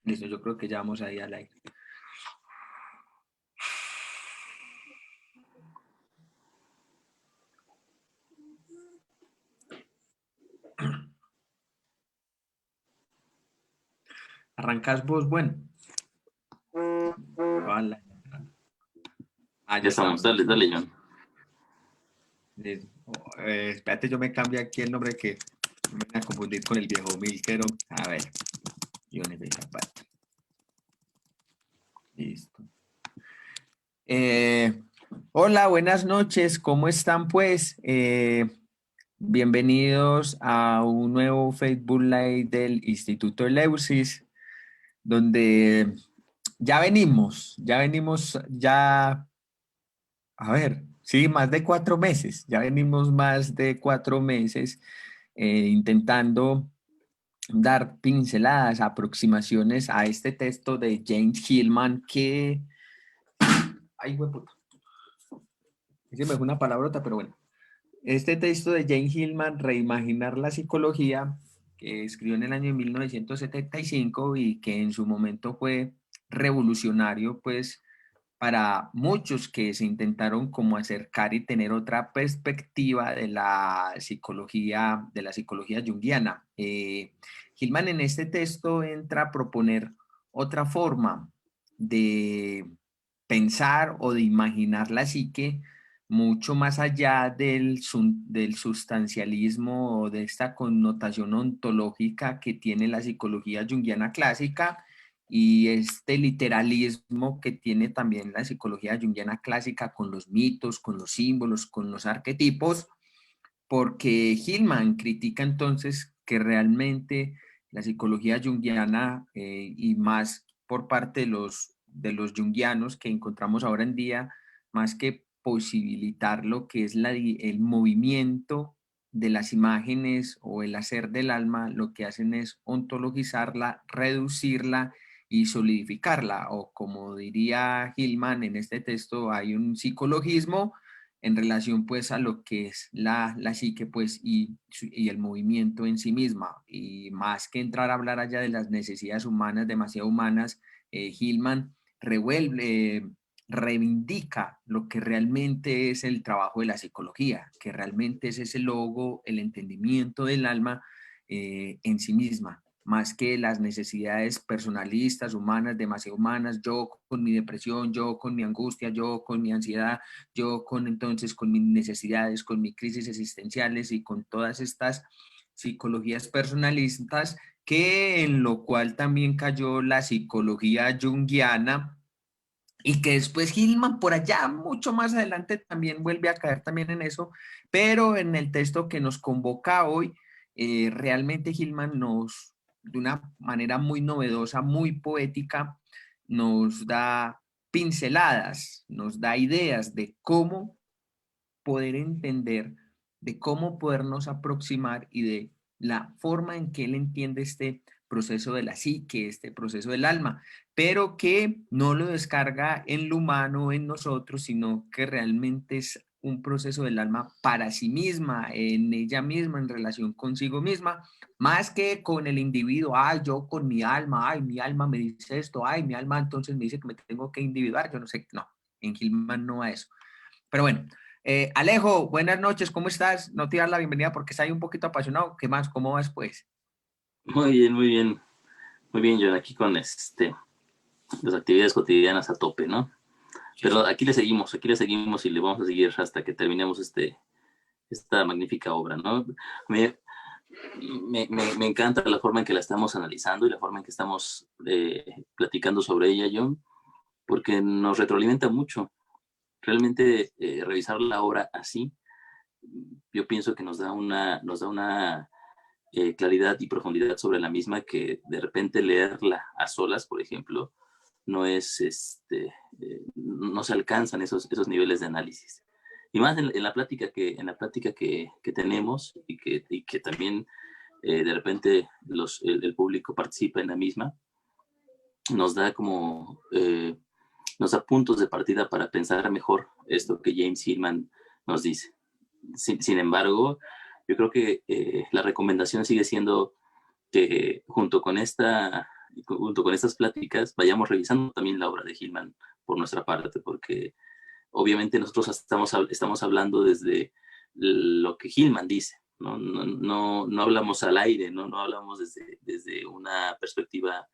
Listo, yo creo que ya vamos ahí al aire. ¿Arrancás vos? Bueno. Vale. Ah, Ya ya estamos, estamos. dale, John. Listo. Espérate, yo me cambio aquí el nombre que me voy a confundir con el viejo Milkero. A ver, Johnny de Zapata. Listo. Hola, buenas noches, ¿cómo están pues? Bienvenidos a un nuevo Facebook Live del Instituto Eleusis, donde a ver, sí, más de 4 meses, ya venimos más de 4 meses intentando dar pinceladas, aproximaciones a este texto de James Hillman que... Ay, hueputa. Ese me fue una palabrota, pero bueno. Este texto de James Hillman, Reimaginar la psicología, que escribió en el año 1975 y que en su momento fue revolucionario, pues, para muchos que se intentaron como acercar y tener otra perspectiva de la psicología junguiana. Hillman en este texto entra a proponer otra forma de pensar o de imaginar la psique mucho más allá del sustancialismo o de esta connotación ontológica que tiene la psicología junguiana clásica y este literalismo que tiene también la psicología junguiana clásica con los mitos, con los símbolos, con los arquetipos, porque Hillman critica entonces que realmente la psicología junguiana y más por parte de los junguianos que encontramos ahora en día, más que posibilitar lo que es el movimiento de las imágenes o el hacer del alma, lo que hacen es ontologizarla, reducirla y solidificarla, o como diría Hillman en este texto, hay un psicologismo en relación pues a lo que es la psique pues y el movimiento en sí misma, y más que entrar a hablar allá de las necesidades humanas, demasiado humanas, Hillman revuelve, reivindica lo que realmente es el trabajo de la psicología, que realmente es ese logo, el entendimiento del alma en sí misma, más que las necesidades personalistas, humanas, demasiado humanas, yo con mi depresión, yo con mi angustia, yo con mi ansiedad, yo con mis necesidades, con mis crisis existenciales y con todas estas psicologías personalistas, que en lo cual también cayó la psicología junguiana y que después Hillman por allá mucho más adelante también vuelve a caer también en eso, pero en el texto que nos convoca hoy, realmente Hillman nos, de una manera muy novedosa, muy poética, nos da pinceladas, nos da ideas de cómo poder entender, de cómo podernos aproximar y de la forma en que él entiende este proceso de la psique, este proceso del alma, pero que no lo descarga en lo humano, en nosotros, sino que realmente es un proceso del alma para sí misma, en ella misma, en relación consigo misma, más que con el individuo, ay, yo con mi alma, ay, mi alma me dice esto, ay, mi alma entonces me dice que me tengo que individuar, yo no sé, no, en Gilman no a eso. Pero bueno, Alejo, buenas noches, ¿cómo estás? No te das la bienvenida porque estás ahí un poquito apasionado. ¿Qué más? ¿Cómo vas, pues? Muy bien, muy bien. Muy bien, John, aquí con las actividades cotidianas a tope, ¿no? Sí, Pero sí. aquí le seguimos y le vamos a seguir hasta que terminemos esta magnífica obra, ¿no? Me, me encanta la forma en que la estamos analizando y la forma en que estamos platicando sobre ella, John, porque nos retroalimenta mucho. Realmente revisar la obra así, yo pienso que nos da una claridad y profundidad sobre la misma que de repente leerla a solas, por ejemplo, no es, no se alcanzan esos niveles de análisis. Y más en la plática que tenemos y que también de repente el público participa en la misma, nos da nos da puntos de partida para pensar mejor esto que James Hillman nos dice. Sin embargo, yo creo que la recomendación sigue siendo que junto con junto con estas pláticas, vayamos revisando también la obra de Hillman por nuestra parte, porque obviamente nosotros estamos hablando desde lo que Hillman dice, no hablamos al aire, no hablamos desde una perspectiva,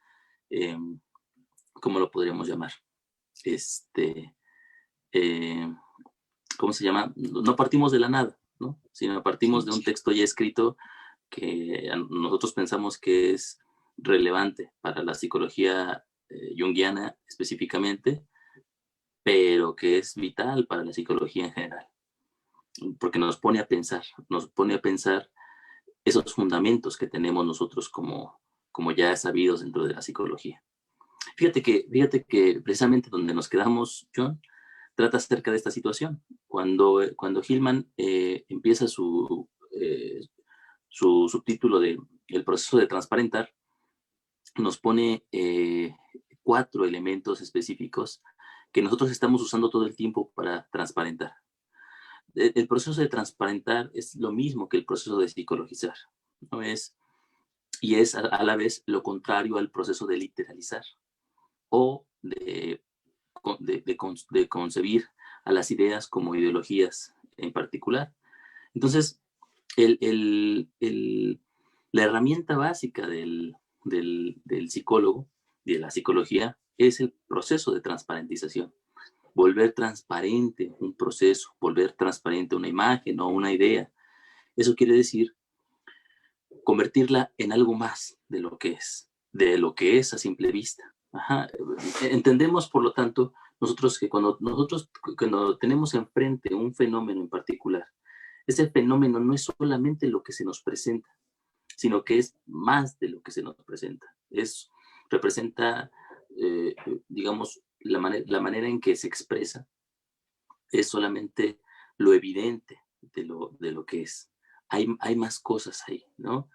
eh, ¿cómo lo podríamos llamar? Eh, ¿Cómo se llama? No partimos de la nada, ¿no? Sino partimos Sí, de un texto ya escrito que nosotros pensamos que es relevante para la psicología junguiana específicamente, pero que es vital para la psicología en general, porque nos pone a pensar esos fundamentos que tenemos nosotros como ya sabidos dentro de la psicología. Fíjate que precisamente donde nos quedamos, John, trata acerca de esta situación. Cuando Hillman empieza su subtítulo de El proceso de transparentar, nos pone 4 elementos específicos que nosotros estamos usando todo el tiempo para transparentar. El proceso de transparentar es lo mismo que el proceso de psicologizar, ¿no? Y es a la vez lo contrario al proceso de literalizar o de concebir a las ideas como ideologías en particular. Entonces, el, el, el, la herramienta básica del psicólogo y de la psicología es el proceso de transparentización. Volver transparente un proceso, volver transparente una imagen o una idea. Eso quiere decir convertirla en algo más de lo que es a simple vista. Ajá. Entendemos, por lo tanto, nosotros que cuando tenemos enfrente un fenómeno en particular, ese fenómeno no es solamente lo que se nos presenta, sino que es más de lo que se nos presenta. Representa, eh, digamos, la manera en que se expresa es solamente lo evidente de lo que es. Hay más cosas ahí, ¿no?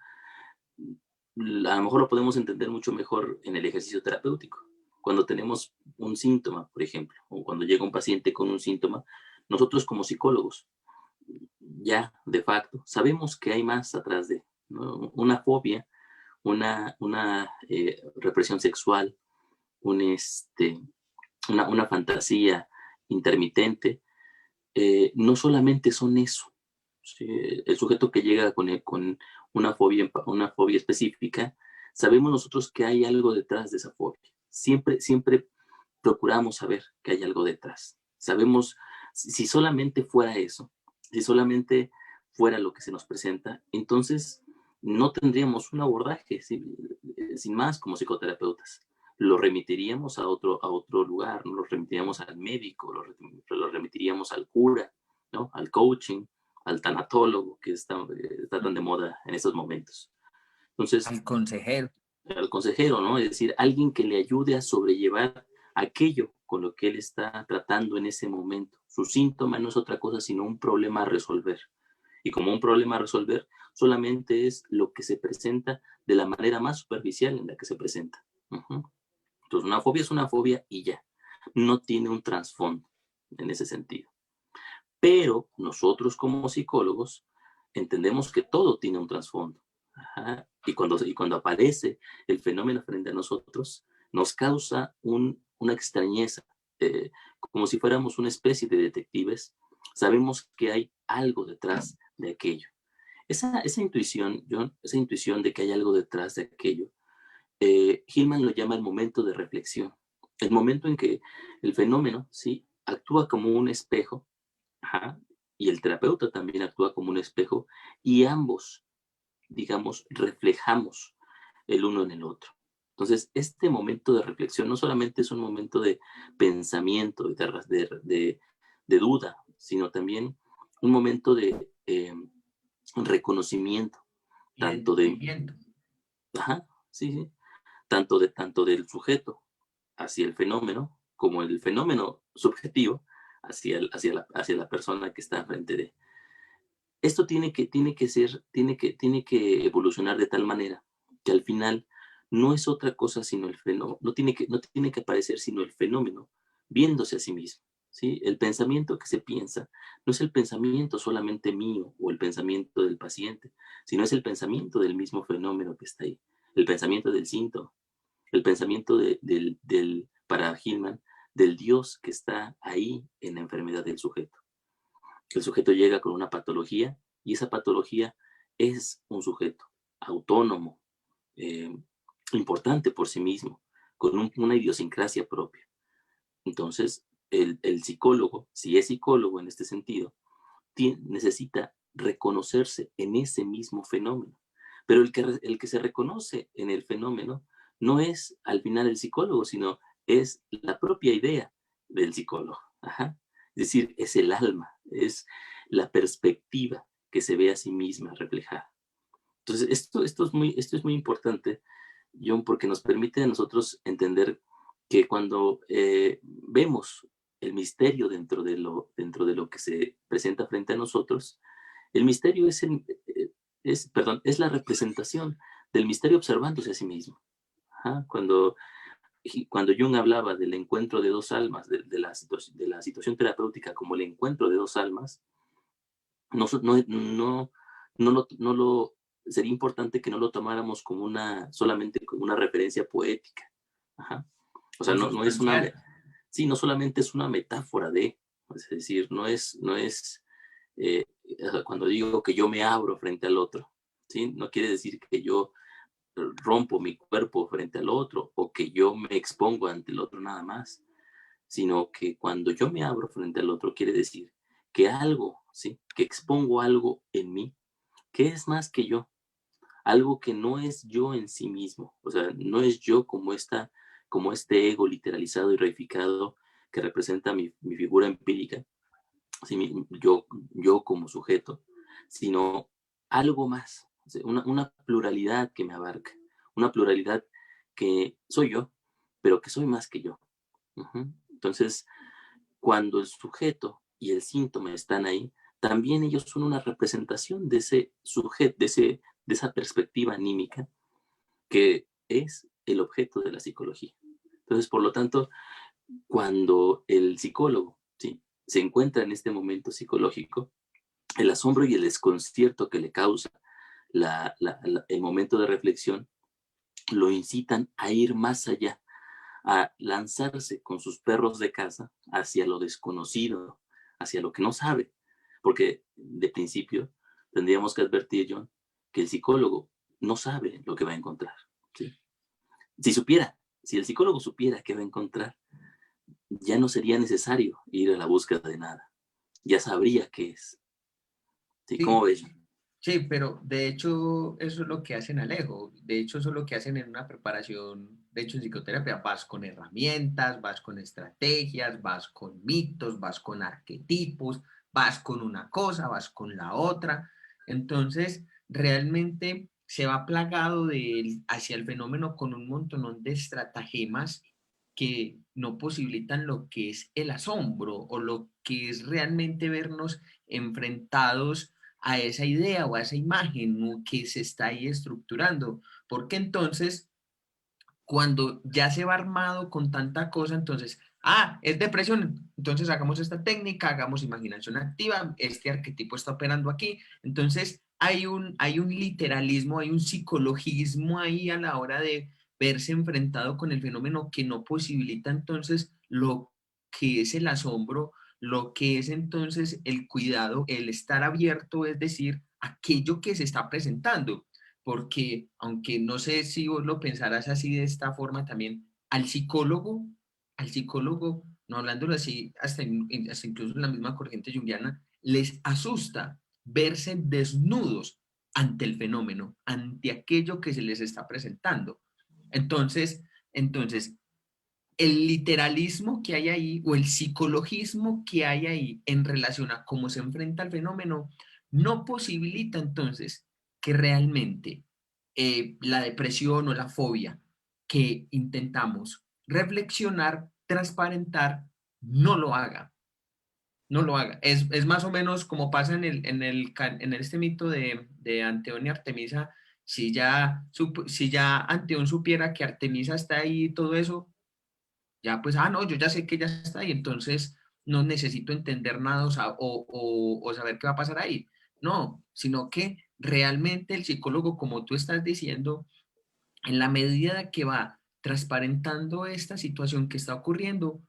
A lo mejor lo podemos entender mucho mejor en el ejercicio terapéutico. Cuando tenemos un síntoma, por ejemplo, o cuando llega un paciente con un síntoma, nosotros como psicólogos, ya de facto, sabemos que hay más atrás de, ¿no? Una fobia, una represión sexual, un, una fantasía intermitente, no solamente son eso. ¿Sí? El sujeto que llega con una fobia específica, sabemos nosotros que hay algo detrás de esa fobia. Siempre procuramos saber que hay algo detrás. Sabemos, si solamente fuera eso, si solamente fuera lo que se nos presenta, entonces no tendríamos un abordaje sin más como psicoterapeutas. Lo remitiríamos a otro lugar, ¿no? Lo remitiríamos al médico, lo remitiríamos al cura, ¿no? Al coaching, al tanatólogo, que está tan de moda en estos momentos. Entonces, al consejero. al consejero, ¿no? Es decir, alguien que le ayude a sobrellevar aquello con lo que él está tratando en ese momento. Su síntoma no es otra cosa sino un problema a resolver. Y como un problema a resolver, solamente es lo que se presenta de la manera más superficial en la que se presenta. Uh-huh. Entonces, una fobia es una fobia y ya. No tiene un trasfondo en ese sentido. Pero nosotros como psicólogos entendemos que todo tiene un trasfondo. Ajá. Y cuando aparece el fenómeno frente a nosotros, nos causa una extrañeza, como si fuéramos una especie de detectives. Sabemos que hay algo detrás de aquello. Esa intuición, John, esa intuición de que hay algo detrás de aquello, Hillman lo llama el momento de reflexión. El momento en que el fenómeno, ¿sí?, actúa como un espejo. Ajá, y el terapeuta también actúa como un espejo y ambos, digamos, reflejamos el uno en el otro. Entonces, este momento de reflexión no solamente es un momento de pensamiento, de duda, sino también un momento de reconocimiento, Y tanto de, descubrimiento. ajá, sí, sí, tanto del sujeto hacia el fenómeno, como el fenómeno subjetivo hacia la persona que está enfrente de. Esto tiene que evolucionar de tal manera que al final no es otra cosa sino el fenómeno, no tiene que aparecer sino el fenómeno viéndose a sí mismo. ¿Sí? El pensamiento que se piensa no es el pensamiento solamente mío o el pensamiento del paciente, sino es el pensamiento del mismo fenómeno que está ahí, el pensamiento del síntoma. El pensamiento para Hillman, del Dios que está ahí en la enfermedad del sujeto. El sujeto llega con una patología y esa patología es un sujeto autónomo, eh, importante por sí mismo, con una idiosincrasia propia. Entonces, el psicólogo, si es psicólogo en este sentido, necesita reconocerse en ese mismo fenómeno. Pero el que se reconoce en el fenómeno no es al final el psicólogo, sino es la propia idea del psicólogo. Ajá. Es decir, es el alma, es la perspectiva que se ve a sí misma reflejada. Entonces, esto es muy importante, John, porque nos permite a nosotros entender que cuando vemos el misterio dentro de lo que se presenta frente a nosotros, el misterio es la representación del misterio observándose a sí mismo. Ajá. Cuando Jung hablaba del encuentro de dos almas, de la situación terapéutica como el encuentro de dos almas, no, sería importante que no lo tomáramos como solamente como una referencia poética. Ajá. O sea, no es sí, no solamente es una metáfora es decir, no es cuando digo que yo me abro frente al otro, ¿sí? No quiere decir que yo rompo mi cuerpo frente al otro o que yo me expongo ante el otro nada más, sino que cuando yo me abro frente al otro quiere decir que algo, ¿sí? Que expongo algo en mí, que es más que yo, algo que no es yo en sí mismo, o sea, no es yo como este ego literalizado y reificado que representa mi figura empírica, ¿sí? Yo como sujeto, sino algo más, ¿sí? Una pluralidad que me abarca, una pluralidad que soy yo, pero que soy más que yo. Ujú. Entonces, cuando el sujeto y el síntoma están ahí, también ellos son una representación de ese sujeto, de esa perspectiva anímica que es el objeto de la psicología. Entonces, por lo tanto, cuando el psicólogo, ¿sí?, se encuentra en este momento psicológico, el asombro y el desconcierto que le causa el momento de reflexión lo incitan a ir más allá, a lanzarse con sus perros de casa hacia lo desconocido, hacia lo que no sabe. Porque de principio tendríamos que advertir, John, que el psicólogo no sabe lo que va a encontrar. ¿Sí? Si el psicólogo supiera qué va a encontrar, ya no sería necesario ir a la búsqueda de nada. Ya sabría qué es. ¿Sí? ¿Cómo Sí, ves? sí, pero de hecho eso es lo que hacen Alejo. De hecho eso es lo que hacen en una preparación, de hecho en psicoterapia vas con herramientas, vas con estrategias, vas con mitos, vas con arquetipos, vas con una cosa, vas con la otra. Entonces realmente se va plagado hacia el fenómeno con un montón de estratagemas que no posibilitan lo que es el asombro o lo que es realmente vernos enfrentados a esa idea o a esa imagen, ¿no?, que se está ahí estructurando. Porque entonces, cuando ya se va armado con tanta cosa, entonces, es depresión, entonces hagamos esta técnica, hagamos imaginación activa, este arquetipo está operando aquí. Entonces, hay un literalismo, hay un psicologismo ahí a la hora de verse enfrentado con el fenómeno que no posibilita entonces lo que es el asombro, lo que es entonces el cuidado, el estar abierto, es decir, aquello que se está presentando. Porque aunque no sé si vos lo pensarás así de esta forma también, al psicólogo, no hablándolo así, hasta incluso en la misma corriente junguiana, les asusta verse desnudos ante el fenómeno, ante aquello que se les está presentando. Entonces, el literalismo que hay ahí o el psicologismo que hay ahí en relación a cómo se enfrenta al fenómeno no posibilita entonces que realmente la depresión o la fobia que intentamos reflexionar, transparentar, no lo haga. No lo haga. Es más o menos como pasa en este mito de Anteón y Artemisa. Si ya Anteón supiera que Artemisa está ahí y todo eso, ya pues, no, yo ya sé que ya está ahí, entonces no necesito entender nada o saber qué va a pasar ahí. No, sino que realmente el psicólogo, como tú estás diciendo, en la medida que va transparentando esta situación que está ocurriendo,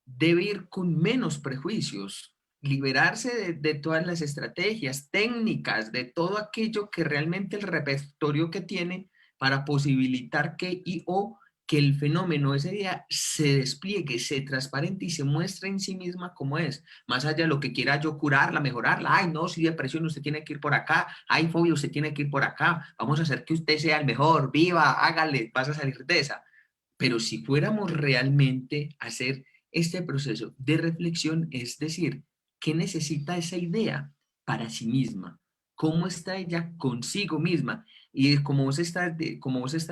debe ir con menos prejuicios, liberarse de todas las estrategias técnicas, de todo aquello que realmente el repertorio que tiene para posibilitar que y o que el fenómeno ese día se despliegue, se transparente y se muestre en sí misma como es, más allá de lo que quiera yo curarla, mejorarla. Ay, no, si depresión usted tiene que ir por acá, hay fobia usted tiene que ir por acá, vamos a hacer que usted sea el mejor, viva, hágale, vas a salir de esa. Pero si fuéramos realmente a hacer este proceso de reflexión, es decir, ¿qué necesita esa idea para sí misma? ¿Cómo está ella consigo misma? Y como vos estás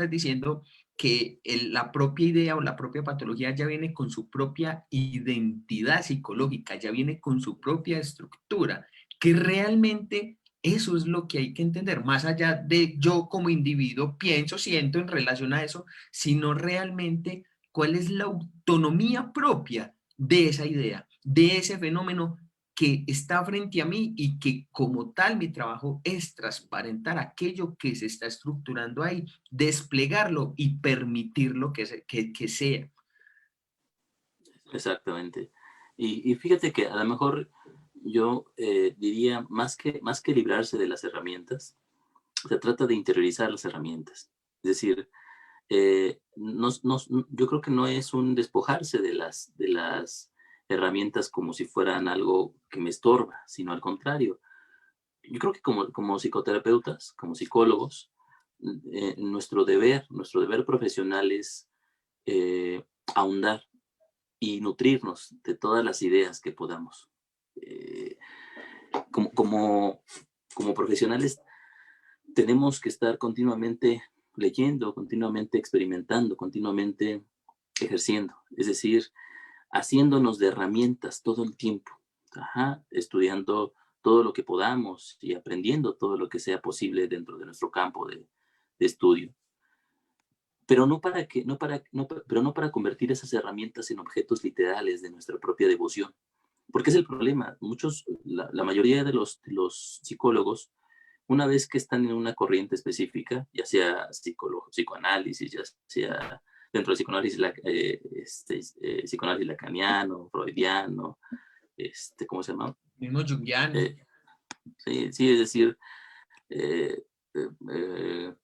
diciendo que la propia idea o la propia patología ya viene con su propia identidad psicológica, ya viene con su propia estructura, que realmente eso es lo que hay que entender, más allá de yo como individuo pienso, siento en relación a eso, sino realmente cuál es la autonomía propia de esa idea, de ese fenómeno que está frente a mí y que como tal mi trabajo es transparentar aquello que se está estructurando ahí, desplegarlo y permitirlo que sea. Exactamente. Y fíjate que a lo mejor yo diría, más que librarse de las herramientas, se trata de interiorizar las herramientas. Es decir, yo creo que no es un despojarse de las herramientas como si fueran algo que me estorba, sino al contrario. Yo creo que como psicoterapeutas, como psicólogos, nuestro deber profesional es ahondar y nutrirnos de todas las ideas que podamos. Eh, como, como, como profesionales tenemos que estar continuamente leyendo, continuamente experimentando, continuamente ejerciendo, es decir, haciéndonos de herramientas todo el tiempo, ajá, estudiando todo lo que podamos y aprendiendo todo lo que sea posible dentro de nuestro campo de estudio. Pero no para convertir esas herramientas en objetos literales de nuestra propia devoción. Porque es el problema. La mayoría de los psicólogos, una vez que están en una corriente específica, ya sea psicoanálisis, ya sea dentro del psicoanálisis, psicoanálisis lacaniano, freudiano, ¿cómo se llama? Mismo Jungiano. Eh, sí, sí, es decir, eh, eh, eh,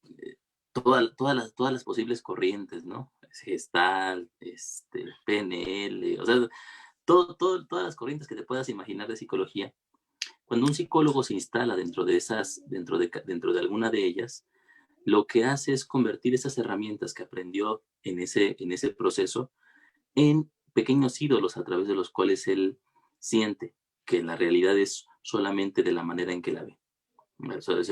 todas las posibles corrientes, ¿no? Gestalt, PNL, o sea, todas las corrientes que te puedas imaginar de psicología. Cuando un psicólogo se instala dentro de alguna de ellas, lo que hace es convertir esas herramientas que aprendió en ese proceso en pequeños ídolos a través de los cuales él siente que la realidad es solamente de la manera en que la ve. Eso es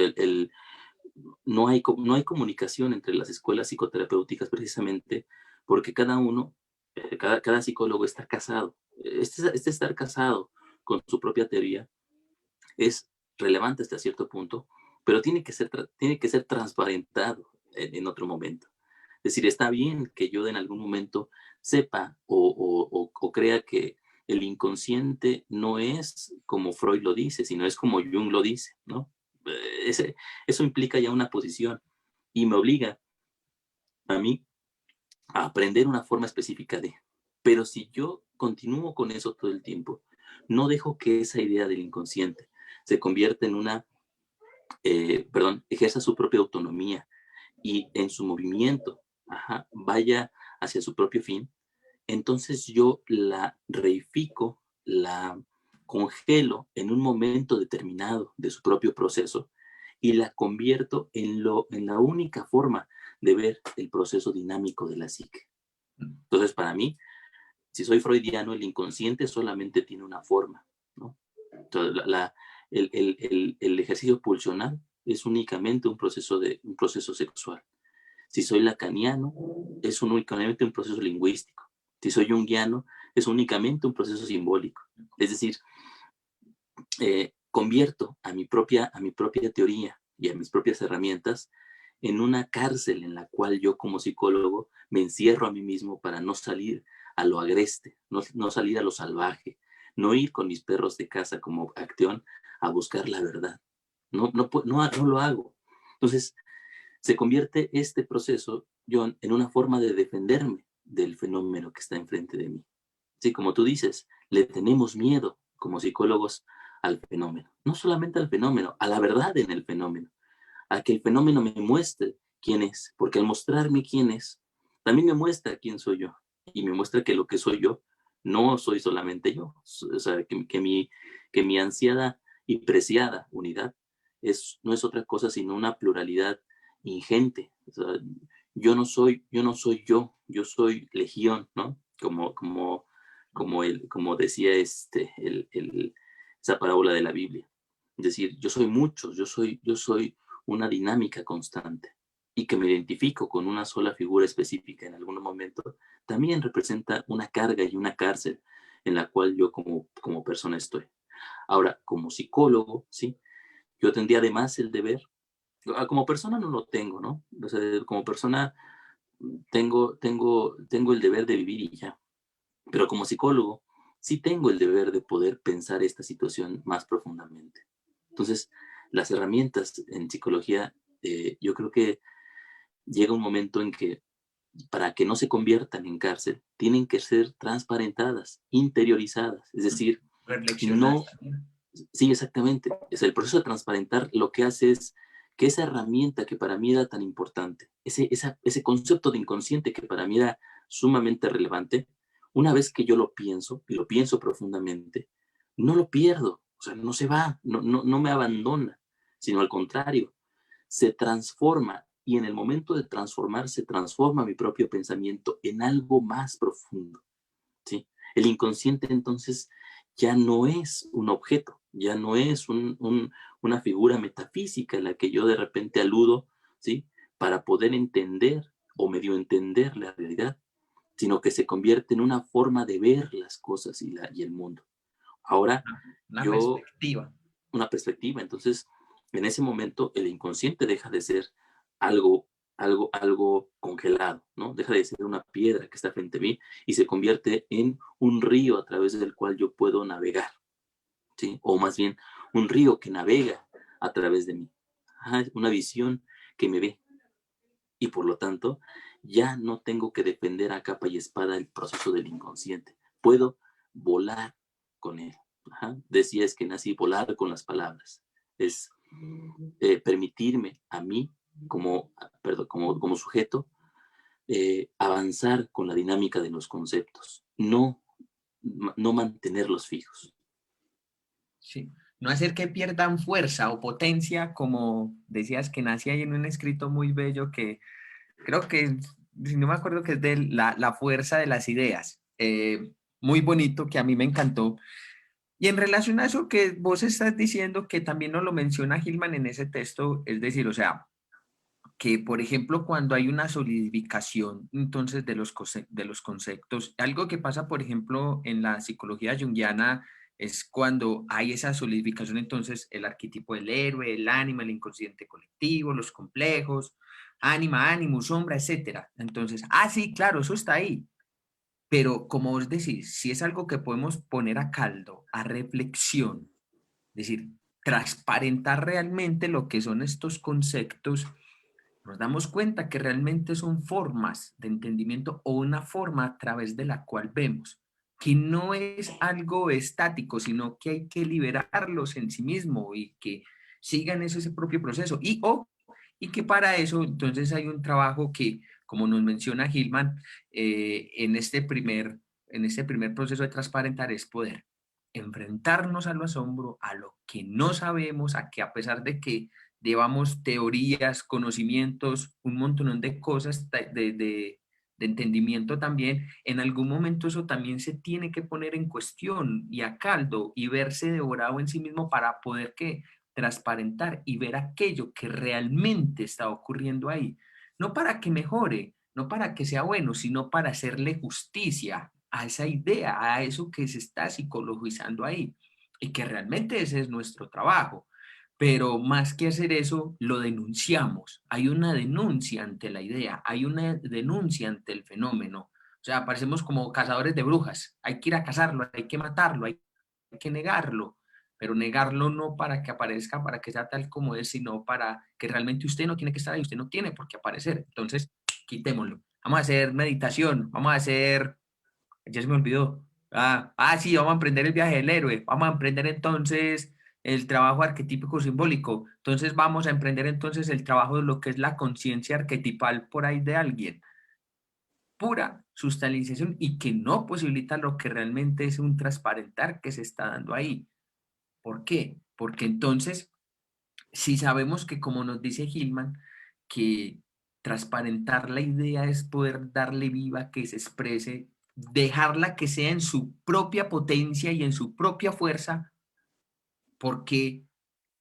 no hay comunicación entre las escuelas psicoterapéuticas precisamente porque cada psicólogo está casado. Estar casado con su propia teoría es relevante hasta cierto punto, pero tiene que ser transparentado en otro momento. Es decir, está bien que yo en algún momento sepa o crea que el inconsciente no es como Freud lo dice, sino es como Jung lo dice, ¿no? Eso implica ya una posición y me obliga a mí a aprender una forma específica de. Pero si yo continúo con eso todo el tiempo, no dejo que esa idea del inconsciente se convierta en ejerza su propia autonomía y en su movimiento, ajá, vaya hacia su propio fin, entonces yo la reifico, la congelo en un momento determinado de su propio proceso y la convierto en la única forma de ver el proceso dinámico de la psique. Entonces, para mí, si soy freudiano, el inconsciente solamente tiene una forma, ¿no? Entonces, el ejercicio pulsional es únicamente un proceso sexual. Si soy lacaniano, es únicamente un proceso lingüístico. Si soy junguiano, es únicamente un proceso simbólico. Es decir, convierto a mi propia teoría y a mis propias herramientas en una cárcel en la cual yo como psicólogo me encierro a mí mismo para no salir a lo agreste, no salir a lo salvaje, no ir con mis perros de casa como Acteón a buscar la verdad. No lo hago. Entonces, se convierte este proceso yo en una forma de defenderme del fenómeno que está enfrente de mí. Sí, como tú dices, le tenemos miedo como psicólogos al fenómeno. No solamente al fenómeno, a la verdad en el fenómeno. A que el fenómeno me muestre quién es. Porque al mostrarme quién es, también me muestra quién soy yo. Y me muestra que lo que soy yo no soy solamente yo. O sea, que mi ansiada y preciada unidad no es otra cosa sino una pluralidad ingente. O sea, yo soy legión, ¿no? Como decía esa parábola de la Biblia. Es decir, yo soy muchos, yo soy una dinámica constante y que me identifico con una sola figura específica en algún momento, también representa una carga y una cárcel en la cual yo como persona estoy. Ahora, como psicólogo, ¿sí? Yo tendría además el deber, como persona no lo tengo, ¿no? O sea, como persona tengo el deber de vivir y ya. Pero como psicólogo, sí tengo el deber de poder pensar esta situación más profundamente. Entonces, las herramientas en psicología, yo creo que llega un momento en que para que no se conviertan en cárcel, tienen que ser transparentadas, interiorizadas. Es decir, Reflexionar no, también. sí, exactamente. Es el proceso de transparentar lo que hace es que esa herramienta que para mí era tan importante, ese concepto de inconsciente que para mí era sumamente relevante, una vez que yo lo pienso, y lo pienso profundamente, no lo pierdo, o sea, no se va, no me abandona, sino al contrario, se transforma y en el momento de transformar, se transforma mi propio pensamiento en algo más profundo. ¿Sí? El inconsciente entonces ya no es un objeto, ya no es una figura metafísica en la que yo de repente aludo, ¿sí? Para poder entender o medio entender la realidad, sino que se convierte en una forma de ver las cosas y el mundo. Ahora Una yo, perspectiva. una perspectiva, entonces en ese momento el inconsciente deja de ser algo algo congelado, ¿no? Deja de ser una piedra que está frente a mí y se convierte en un río a través del cual yo puedo navegar, ¿sí? O más bien, un río que navega a través de mí. Ajá, una visión que me ve. Y por lo tanto, ya no tengo que defender a capa y espada el proceso del inconsciente. Puedo volar con él. Ajá. Decía es que nací volar con las palabras. Es permitirme a mí como sujeto avanzar con la dinámica de los conceptos, no mantenerlos fijos. Sí. No hacer que pierdan fuerza o potencia, como decías que nace ahí en un escrito muy bello que creo que, si no me acuerdo, que es de la fuerza de las ideas. Muy bonito, que a mí me encantó. Y en relación a eso que vos estás diciendo, que también nos lo menciona Hillman en ese texto, es decir, o sea, que por ejemplo cuando hay una solidificación entonces de los conceptos, algo que pasa por ejemplo en la psicología junguiana es cuando hay esa solidificación entonces el arquetipo del héroe, el ánima, el inconsciente colectivo, los complejos, ánima, ánimo, sombra, etcétera. Entonces, sí, claro, eso está ahí, pero como vos decís, si es algo que podemos poner a caldo, a reflexión, es decir, transparentar realmente lo que son estos conceptos, nos damos cuenta que realmente son formas de entendimiento o una forma a través de la cual vemos, que no es algo estático, sino que hay que liberarlos en sí mismo y que sigan ese propio proceso. Y que para eso entonces hay un trabajo que, como nos menciona Hillman, en este primer proceso de transparentar es poder enfrentarnos al asombro, a lo que no sabemos, a que a pesar de que llevamos teorías, conocimientos, un montón de cosas de entendimiento también, en algún momento eso también se tiene que poner en cuestión y a caldo y verse devorado en sí mismo para poder que transparentar y ver aquello que realmente está ocurriendo ahí. No para que mejore, no para que sea bueno, sino para hacerle justicia a esa idea, a eso que se está psicologizando ahí. Y que realmente ese es nuestro trabajo. Pero más que hacer eso, lo denunciamos. Hay una denuncia ante la idea, hay una denuncia ante el fenómeno. O sea, parecemos como cazadores de brujas. Hay que ir a cazarlo, hay que matarlo, hay que negarlo. Pero negarlo no para que aparezca, para que sea tal como es, sino para que realmente usted no tiene que estar ahí, usted no tiene por qué aparecer. Entonces, quitémoslo. Vamos a hacer meditación, vamos a hacer, ya se me olvidó. Sí, vamos a emprender el viaje del héroe, vamos a emprender entonces el trabajo arquetípico simbólico, entonces vamos a emprender entonces el trabajo de lo que es la conciencia arquetipal por ahí de alguien, pura sustancialización y que no posibilita lo que realmente es un transparentar que se está dando ahí. ¿Por qué? Porque entonces, si sabemos que como nos dice Hillman, que transparentar la idea es poder darle viva, que se exprese, dejarla que sea en su propia potencia y en su propia fuerza, porque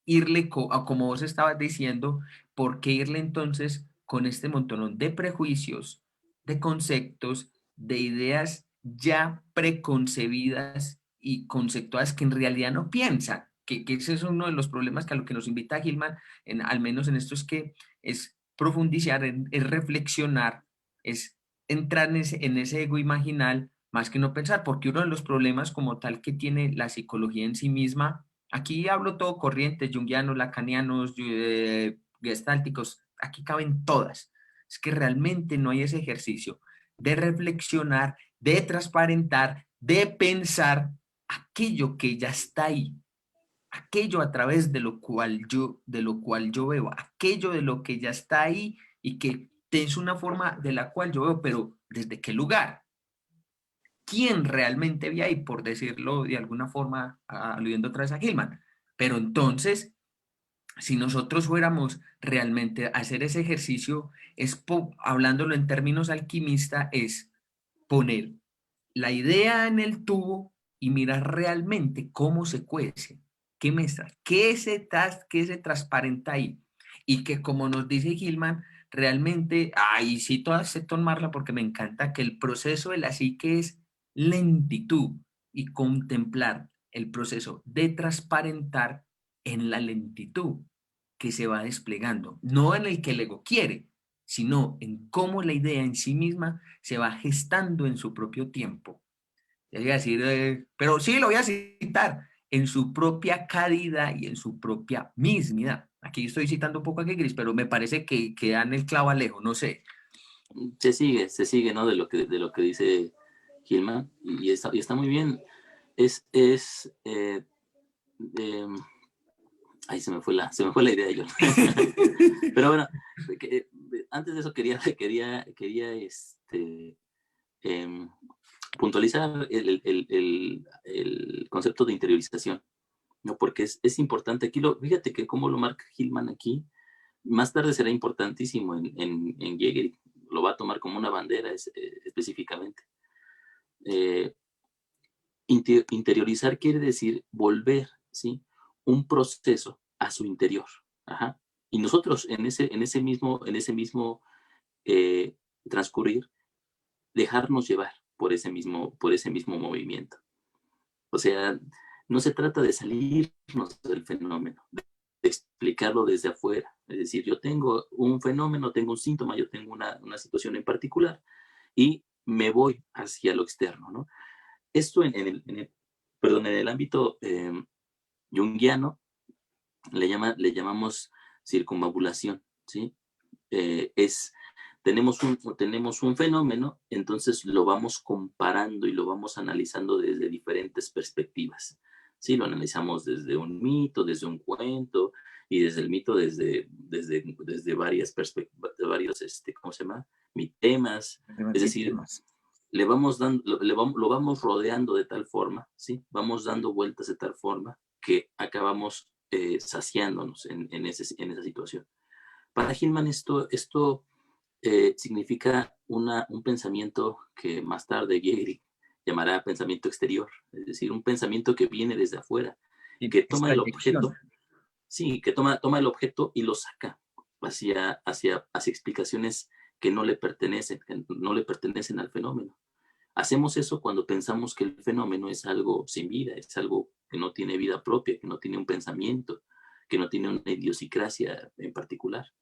irle, como vos estabas diciendo, ¿por qué irle entonces con este montón de prejuicios, de conceptos, de ideas ya preconcebidas y conceptuadas que en realidad no piensan? Que ese es uno de los problemas que a lo que nos invita Gilman, al menos en esto, es que es profundizar, es reflexionar, es entrar en ese ego imaginal más que no pensar, porque uno de los problemas como tal que tiene la psicología en sí misma. Aquí hablo todo corriente, junguianos, lacanianos, gestálticos, aquí caben todas. Es que realmente no hay ese ejercicio de reflexionar, de transparentar, de pensar aquello que ya está ahí, aquello a través de lo cual yo veo, aquello de lo que ya está ahí y que es una forma de la cual yo veo, pero ¿desde qué lugar? ¿Quién realmente vi ahí, por decirlo de alguna forma, aludiendo otra vez a Gilman? Pero entonces, si nosotros fuéramos realmente a hacer ese ejercicio, hablándolo en términos alquimista, es poner la idea en el tubo y mirar realmente cómo se cuece, qué se transparenta ahí. Y que como nos dice Gilman, realmente, ahí sí todas sé tomarla porque me encanta que el proceso de la psique es lentitud y contemplar el proceso de transparentar en la lentitud que se va desplegando, no en el que el ego quiere, sino en cómo la idea en sí misma se va gestando en su propio tiempo. Ya iba a decir, pero sí lo voy a citar, en su propia calidad y en su propia mismidad. Aquí estoy citando un poco a Gris, pero me parece que dan el clavo alejo, no sé. Se sigue, ¿no? De lo que dice Gilman, y está muy bien. Es ahí se me fue la idea yo. Pero bueno, antes de eso quería eh, puntualizar el concepto de interiorización, ¿no? Porque es importante. Fíjate que cómo lo marca Hillman aquí, más tarde será importantísimo en Jäger, lo va a tomar como una bandera específicamente. Interiorizar quiere decir volver, ¿sí? Un proceso a su interior. Ajá. Y nosotros en ese mismo eh, transcurrir, dejarnos llevar por ese mismo movimiento. O sea, no se trata de salirnos del fenómeno, de explicarlo desde afuera. Es decir, yo tengo un fenómeno, tengo un síntoma, yo tengo una situación en particular y me voy hacia lo externo, ¿no? Esto en el ámbito junguiano le llamamos circunvabulación, ¿sí? Es tenemos un fenómeno, entonces lo vamos comparando y lo vamos analizando desde diferentes perspectivas. Sí, lo analizamos desde un mito, desde un cuento, y desde el mito desde varias perspectivas, varios, ¿cómo se llama? Mitemas. Es decir, le vamos dando, lo vamos rodeando de tal forma, ¿sí? Vamos dando vueltas de tal forma que acabamos saciándonos en esa situación. Para Hillman esto significa un pensamiento que más tarde Gehrig llamará pensamiento exterior, es decir, un pensamiento que viene desde afuera, que toma el objeto, sí, que toma el objeto y lo saca hacia explicaciones que no le pertenecen al fenómeno. Hacemos eso cuando pensamos que el fenómeno es algo sin vida, es algo que no tiene vida propia, que no tiene un pensamiento, que no tiene una idiosincrasia en particular.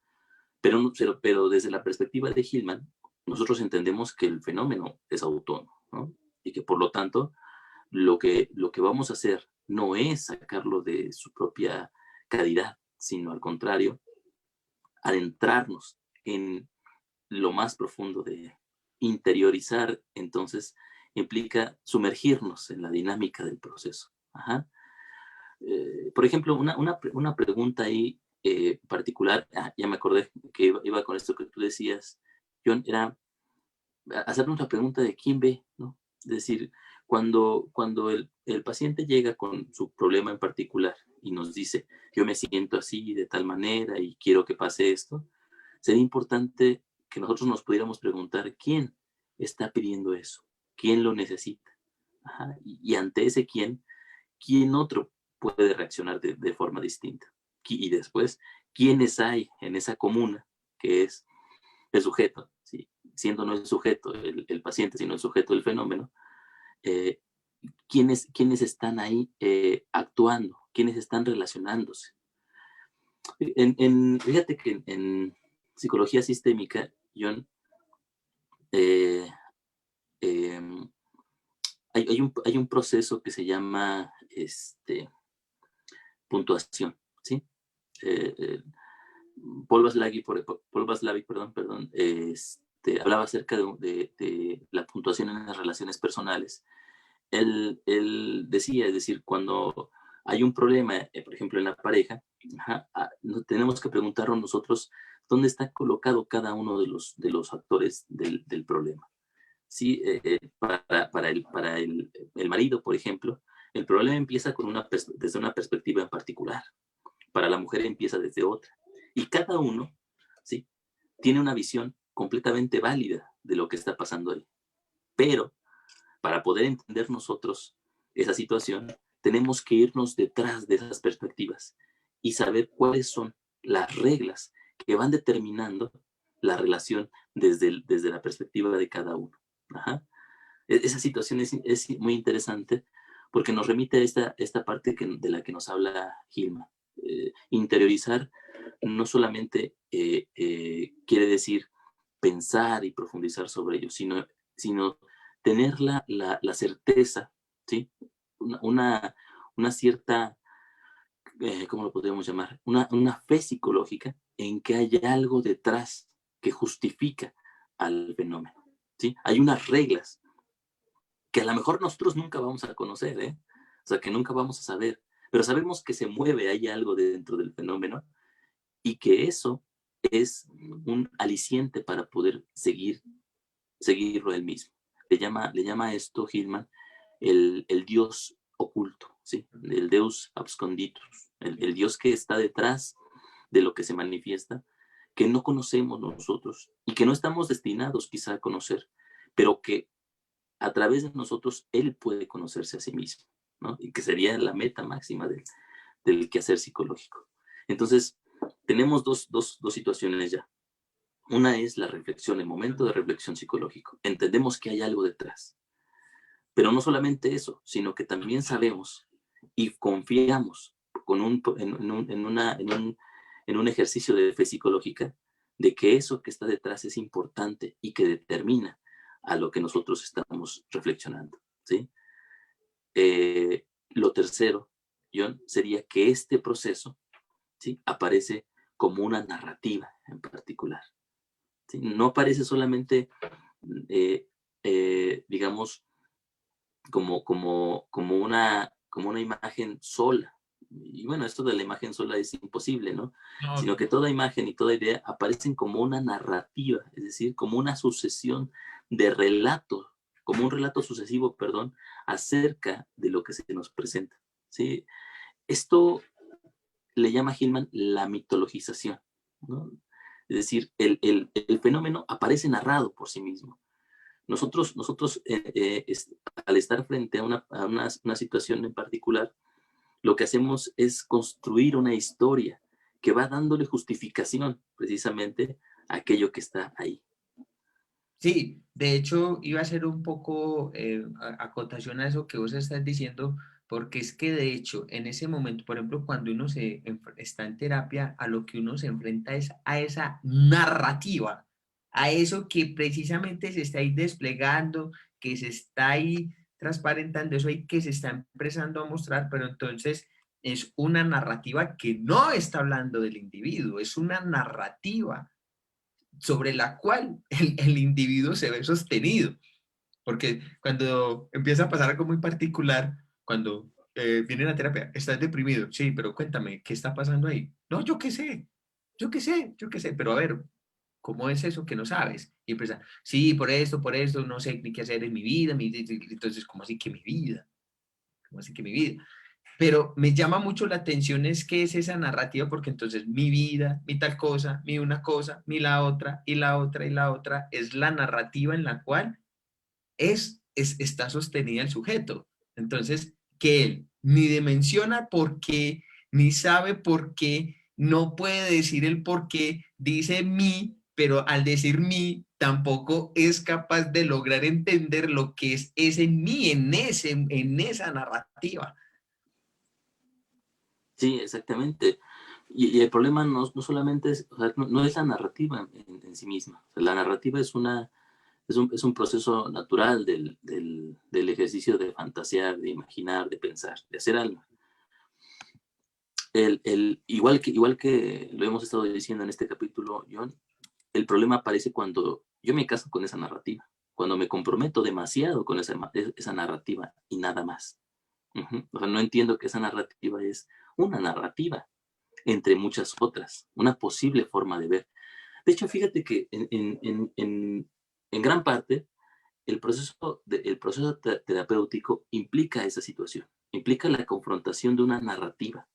Pero desde la perspectiva de Hillman, nosotros entendemos que el fenómeno es autónomo, ¿no? Y que por lo tanto lo que vamos a hacer no es sacarlo de su propia calidad, sino al contrario, adentrarnos lo más profundo de interiorizar, entonces implica sumergirnos en la dinámica del proceso. Ajá. Por ejemplo, una pregunta ahí particular, ya me acordé que iba con esto que tú decías, John, era hacernos la pregunta de quién ve, ¿no? Es decir, cuando el paciente llega con su problema en particular y nos dice, yo me siento así de tal manera y quiero que pase esto, sería importante que nosotros nos pudiéramos preguntar quién está pidiendo eso, quién lo necesita. Ajá. Y ante ese quién otro puede reaccionar de forma distinta. Y después, quiénes hay en esa comuna que es el sujeto, ¿sí? Siendo no el sujeto el paciente, sino el sujeto del fenómeno, eh, quiénes están ahí actuando, quiénes están relacionándose. Fíjate que en psicología sistémica, John, eh, eh, hay un proceso que se llama puntuación, ¿sí? Eh, eh, Paul Vaslavic, perdón, hablaba acerca de la puntuación en las relaciones personales. Él decía, es decir, cuando hay un problema, por ejemplo, en la pareja, tenemos que preguntarnos nosotros dónde está colocado cada uno de los actores del problema. Sí, para el marido, por ejemplo, el problema empieza desde una perspectiva en particular. Para la mujer empieza desde otra. Y cada uno, ¿sí?, tiene una visión completamente válida de lo que está pasando ahí. Pero para poder entender nosotros esa situación, tenemos que irnos detrás de esas perspectivas y saber cuáles son las reglas que van determinando la relación desde la perspectiva de cada uno. Ajá. Esa situación es muy interesante porque nos remite a esta parte de la que nos habla Gilma. Interiorizar no solamente quiere decir pensar y profundizar sobre ello, sino tener la certeza, ¿sí? Una cierta, ¿cómo lo podríamos llamar? Una fe psicológica en que hay algo detrás que justifica al fenómeno, ¿sí? Hay unas reglas que a lo mejor nosotros nunca vamos a conocer, ¿eh? O sea, que nunca vamos a saber, pero sabemos que se mueve, hay algo dentro del fenómeno y que eso es un aliciente para poder seguirlo él mismo. Le llama esto Hillman el Dios oculto, ¿sí? El Deus absconditus, el Dios que está detrás de lo que se manifiesta, que no conocemos nosotros y que no estamos destinados quizá a conocer, pero que a través de nosotros él puede conocerse a sí mismo, ¿no? Y que sería la meta máxima del quehacer psicológico. Entonces, tenemos dos situaciones ya. Una es la reflexión, el momento de reflexión psicológico. Entendemos que hay algo detrás. Pero no solamente eso, sino que también sabemos y confiamos en un ejercicio de fe psicológica de que eso que está detrás es importante y que determina a lo que nosotros estamos reflexionando, ¿sí? Lo tercero, John, sería que este proceso, ¿sí?, aparece como una narrativa en particular, ¿sí? No aparece solamente, digamos, como una imagen sola. Y bueno, esto de la imagen sola es imposible, ¿no? No, Sino que toda imagen y toda idea aparecen como una narrativa, es decir, como una sucesión de relatos, como un relato sucesivo, perdón, acerca de lo que se nos presenta, ¿sí? Esto le llama Hillman la mitologización, ¿no? Es decir, el fenómeno aparece narrado por sí mismo. Nosotros al estar frente a una situación en particular, lo que hacemos es construir una historia que va dándole justificación precisamente a aquello que está ahí. sí, de hecho iba a hacer un poco acotación a eso que vos estás diciendo, porque es que de hecho en ese momento, por ejemplo, cuando uno está en terapia, a lo que uno se enfrenta es a esa narrativa, a eso que precisamente se está ahí desplegando, que se está ahí transparentando, eso ahí que se está empezando a mostrar, pero entonces es una narrativa que no está hablando del individuo, es una narrativa sobre la cual el individuo se ve sostenido. Porque cuando empieza a pasar algo muy particular, cuando viene la terapia, estás deprimido, sí, pero cuéntame, ¿qué está pasando ahí? No, yo qué sé, yo qué sé, pero a ver, ¿cómo es eso que no sabes? Y empieza, sí, por esto, no sé ni qué hacer en mi vida, entonces, ¿cómo así que mi vida? ¿Cómo así que mi vida? Pero me llama mucho la atención es que es esa narrativa, porque entonces mi vida, mi tal cosa, mi una cosa, mi la otra, y la otra, y la otra, es la narrativa en la cual está sostenida el sujeto. Entonces, que él ni dimensiona por qué, ni sabe por qué, no puede decir el por qué, dice mi, pero al decir mi, tampoco es capaz de lograr entender lo que es ese mi en esa narrativa. Sí, exactamente. Y el problema no solamente es, o sea, no es la narrativa en sí misma. O sea, la narrativa es un proceso natural del ejercicio de fantasear, de imaginar, de pensar, de hacer algo. Igual que lo hemos estado diciendo en este capítulo, John, el problema aparece cuando yo me caso con esa narrativa, cuando me comprometo demasiado con esa narrativa y nada más. O sea, no entiendo que esa narrativa es una narrativa entre muchas otras, una posible forma de ver. De hecho, fíjate que en gran parte el proceso terapéutico implica esa situación, implica la confrontación de una narrativa.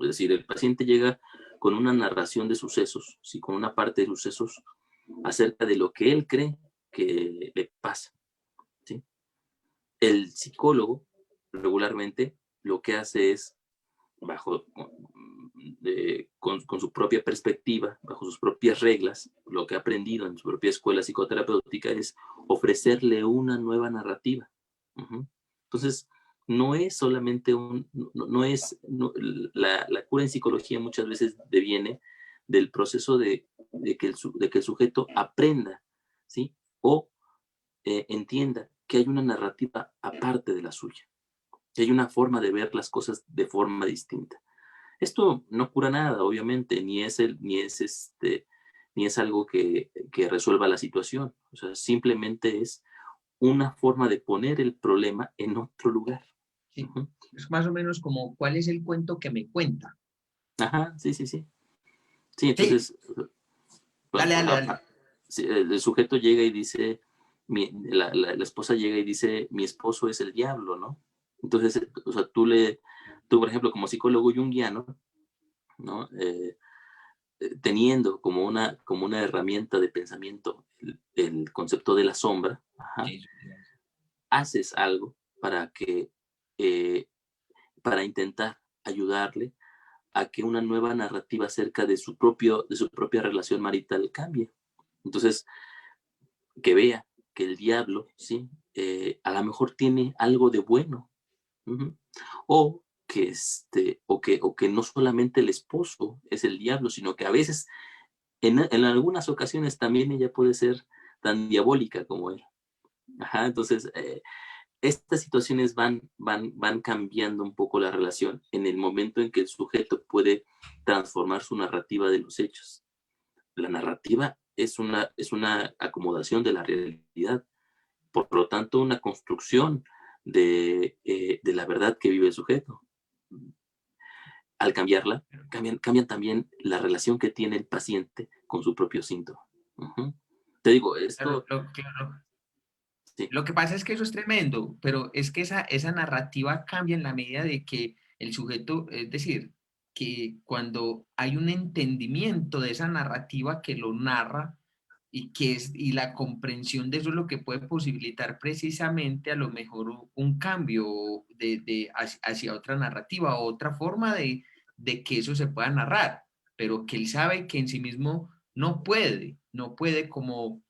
Es decir, el paciente llega con una narración de sucesos, ¿sí? Con una parte de sucesos acerca de lo que él cree que le pasa. ¿Sí? El psicólogo regularmente lo que hace es, bajo, con su propia perspectiva, bajo sus propias reglas, lo que ha aprendido en su propia escuela psicoterapéutica es ofrecerle una nueva narrativa. Entonces, no es solamente no es, la cura en psicología muchas veces deviene del proceso de que el sujeto aprenda, ¿sí? O entienda que hay una narrativa aparte de la suya, que hay una forma de ver las cosas de forma distinta. Esto no cura nada, obviamente, ni es algo que resuelva la situación. O sea, simplemente es una forma de poner el problema en otro lugar. Sí. Ujú. Es más o menos como, ¿cuál es el cuento que me cuenta? Ajá, sí, sí, sí. Sí, Sí, entonces, dale, dale, dale. sí, el sujeto llega y dice, la esposa llega y dice, mi esposo es el diablo, ¿no? Entonces, o sea, tú, por ejemplo, como psicólogo junguiano, ¿no? Teniendo como una herramienta de pensamiento el concepto de la sombra, ajá, Sí, sí, sí. haces algo eh, para intentar ayudarle a que una nueva narrativa acerca de su propia relación marital cambie. Entonces, que vea que el diablo, ¿sí? A lo mejor tiene algo de bueno. Uh-huh. O que no solamente el esposo es el diablo, sino que a veces, en algunas ocasiones también ella puede ser tan diabólica como él. Ajá, entonces, estas situaciones van cambiando un poco la relación en el momento en que el sujeto puede transformar su narrativa de los hechos. La narrativa es una acomodación de la realidad, por lo tanto, una construcción de la verdad que vive el sujeto. Al cambiarla, cambian también la relación que tiene el paciente con su propio síntoma. Uh-huh. Te digo, Claro, esto, claro. sí, Lo que pasa es que eso es tremendo, pero es que esa narrativa cambia en la medida de que el sujeto, es decir, que cuando hay un entendimiento de esa narrativa que lo narra y la comprensión de eso es lo que puede posibilitar precisamente a lo mejor un cambio hacia otra narrativa o otra forma de que eso se pueda narrar, pero que él sabe que en sí mismo no puede como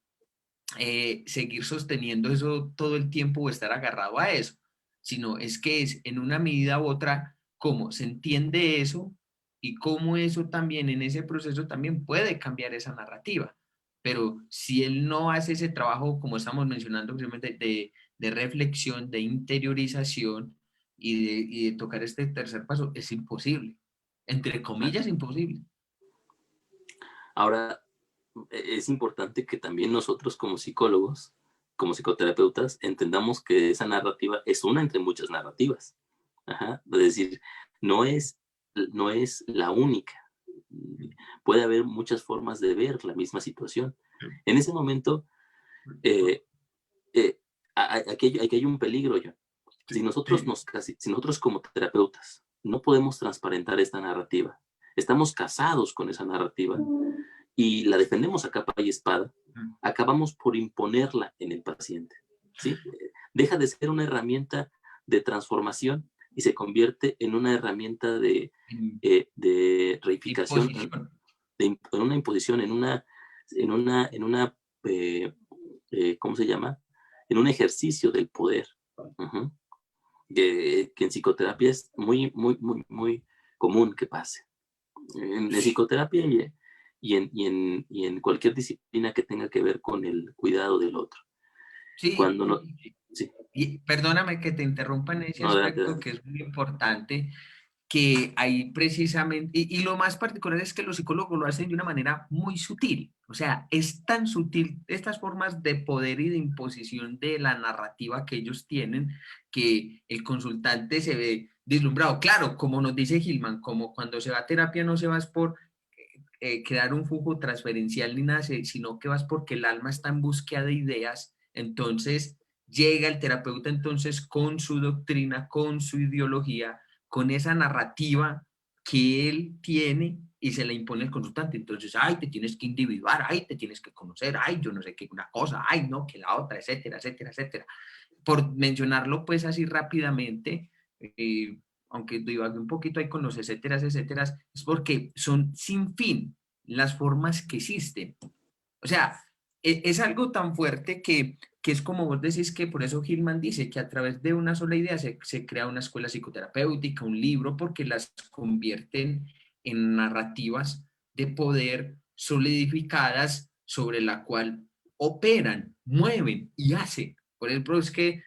seguir sosteniendo eso todo el tiempo o estar agarrado a eso, sino es que es en una medida u otra cómo se entiende eso y cómo eso también en ese proceso también puede cambiar esa narrativa. Pero si él no hace ese trabajo, como estamos mencionando, precisamente de reflexión, de interiorización y de tocar este tercer paso, es imposible. Entre comillas, imposible. ahora es importante que también nosotros como psicólogos, como psicoterapeutas, entendamos que esa narrativa es una entre muchas narrativas. Ajá. Es decir, no es, no es la única. Puede haber muchas formas de ver la misma situación. En ese momento, eh, aquí hay un peligro, yo. Si nosotros como terapeutas no podemos transparentar esta narrativa, estamos casados con esa narrativa y la defendemos a capa y espada, acabamos por imponerla en el paciente, ¿sí? Deja de ser una herramienta de transformación y se convierte en una herramienta de reificación, en una imposición, ¿cómo se llama? En un ejercicio del poder. Uh-huh. Que en psicoterapia es muy, muy, muy, muy común que pase. En psicoterapia y en cualquier disciplina que tenga que ver con el cuidado del otro. Sí, Cuando no, sí. y perdóname que te interrumpa en ese No, adelante, aspecto adelante. que es muy importante, que ahí precisamente, y lo más particular es que los psicólogos lo hacen de una manera muy sutil, o sea, es tan sutil estas formas de poder y de imposición de la narrativa que ellos tienen, que el consultante se ve deslumbrado. Claro, como nos dice Gilman, como cuando se va a terapia no se va por crear un flujo transferencial ni nada, sino que vas porque el alma está en búsqueda de ideas, entonces llega el terapeuta entonces con su doctrina, con su ideología, con esa narrativa que él tiene y se la impone el consultante. Entonces, ay, te tienes que individuar, ay, te tienes que conocer, ay, yo no sé qué, una cosa, ay, no, que la otra, etcétera, etcétera, etcétera. Por mencionarlo pues así rápidamente, aunque divague un poquito ahí con los etcéteras, etcéteras, es porque son sin fin las formas que existen. O sea, es algo tan fuerte que es como vos decís, que por eso Hillman dice que a través de una sola idea se crea una escuela psicoterapéutica, un libro, porque las convierten en narrativas de poder solidificadas sobre la cual operan, mueven y hacen. Por ejemplo, es que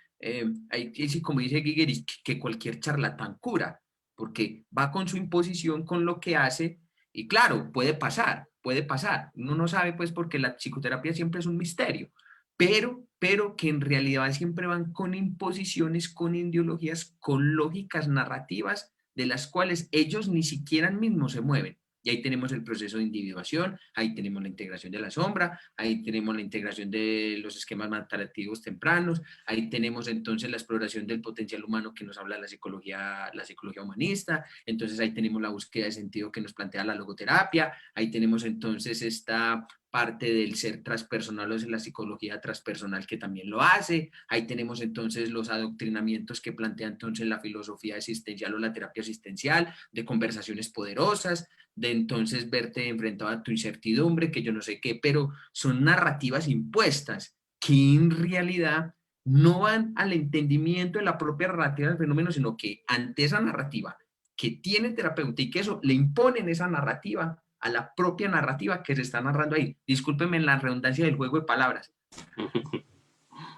sí, como dice Giger, que cualquier charlatán cura, porque va con su imposición, con lo que hace, y claro, puede pasar, puede pasar. Uno no sabe, pues, porque la psicoterapia siempre es un misterio, pero que en realidad siempre van con imposiciones, con ideologías, con lógicas narrativas de las cuales ellos ni siquiera mismos se mueven. Y ahí tenemos el proceso de individuación, ahí tenemos la integración de la sombra, ahí tenemos la integración de los esquemas maturativos tempranos, ahí tenemos entonces la exploración del potencial humano que nos habla la psicología humanista, entonces ahí tenemos la búsqueda de sentido que nos plantea la logoterapia, ahí tenemos entonces esta parte del ser transpersonal o de la psicología transpersonal que también lo hace, ahí tenemos entonces los adoctrinamientos que plantea entonces la filosofía existencial o la terapia existencial, de conversaciones poderosas, de entonces verte enfrentado a tu incertidumbre, que yo no sé qué, pero son narrativas impuestas que en realidad no van al entendimiento de la propia narrativa del fenómeno, sino que ante esa narrativa que tiene el terapeuta y que eso le imponen esa narrativa a la propia narrativa que se está narrando ahí. Discúlpenme la redundancia del juego de palabras.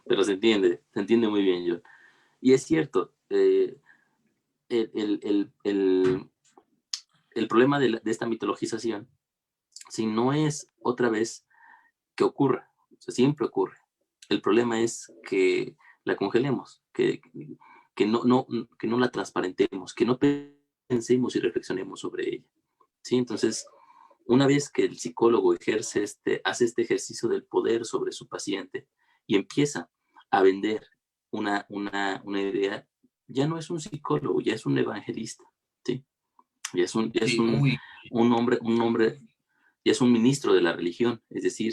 Pero se entiende muy bien, John. Y es cierto, el, el, el, el, el problema de esta mitologización, si no es otra vez que ocurra, o sea, siempre ocurre. El problema es que la congelemos, que no la transparentemos, que no pensemos y reflexionemos sobre ella. ¿Sí? Entonces, una vez que el psicólogo hace este ejercicio del poder sobre su paciente y empieza a vender una idea, ya no es un psicólogo, ya es un evangelista, ¿sí? Ya es Sí, un hombre, ya es un ministro de la religión, es decir,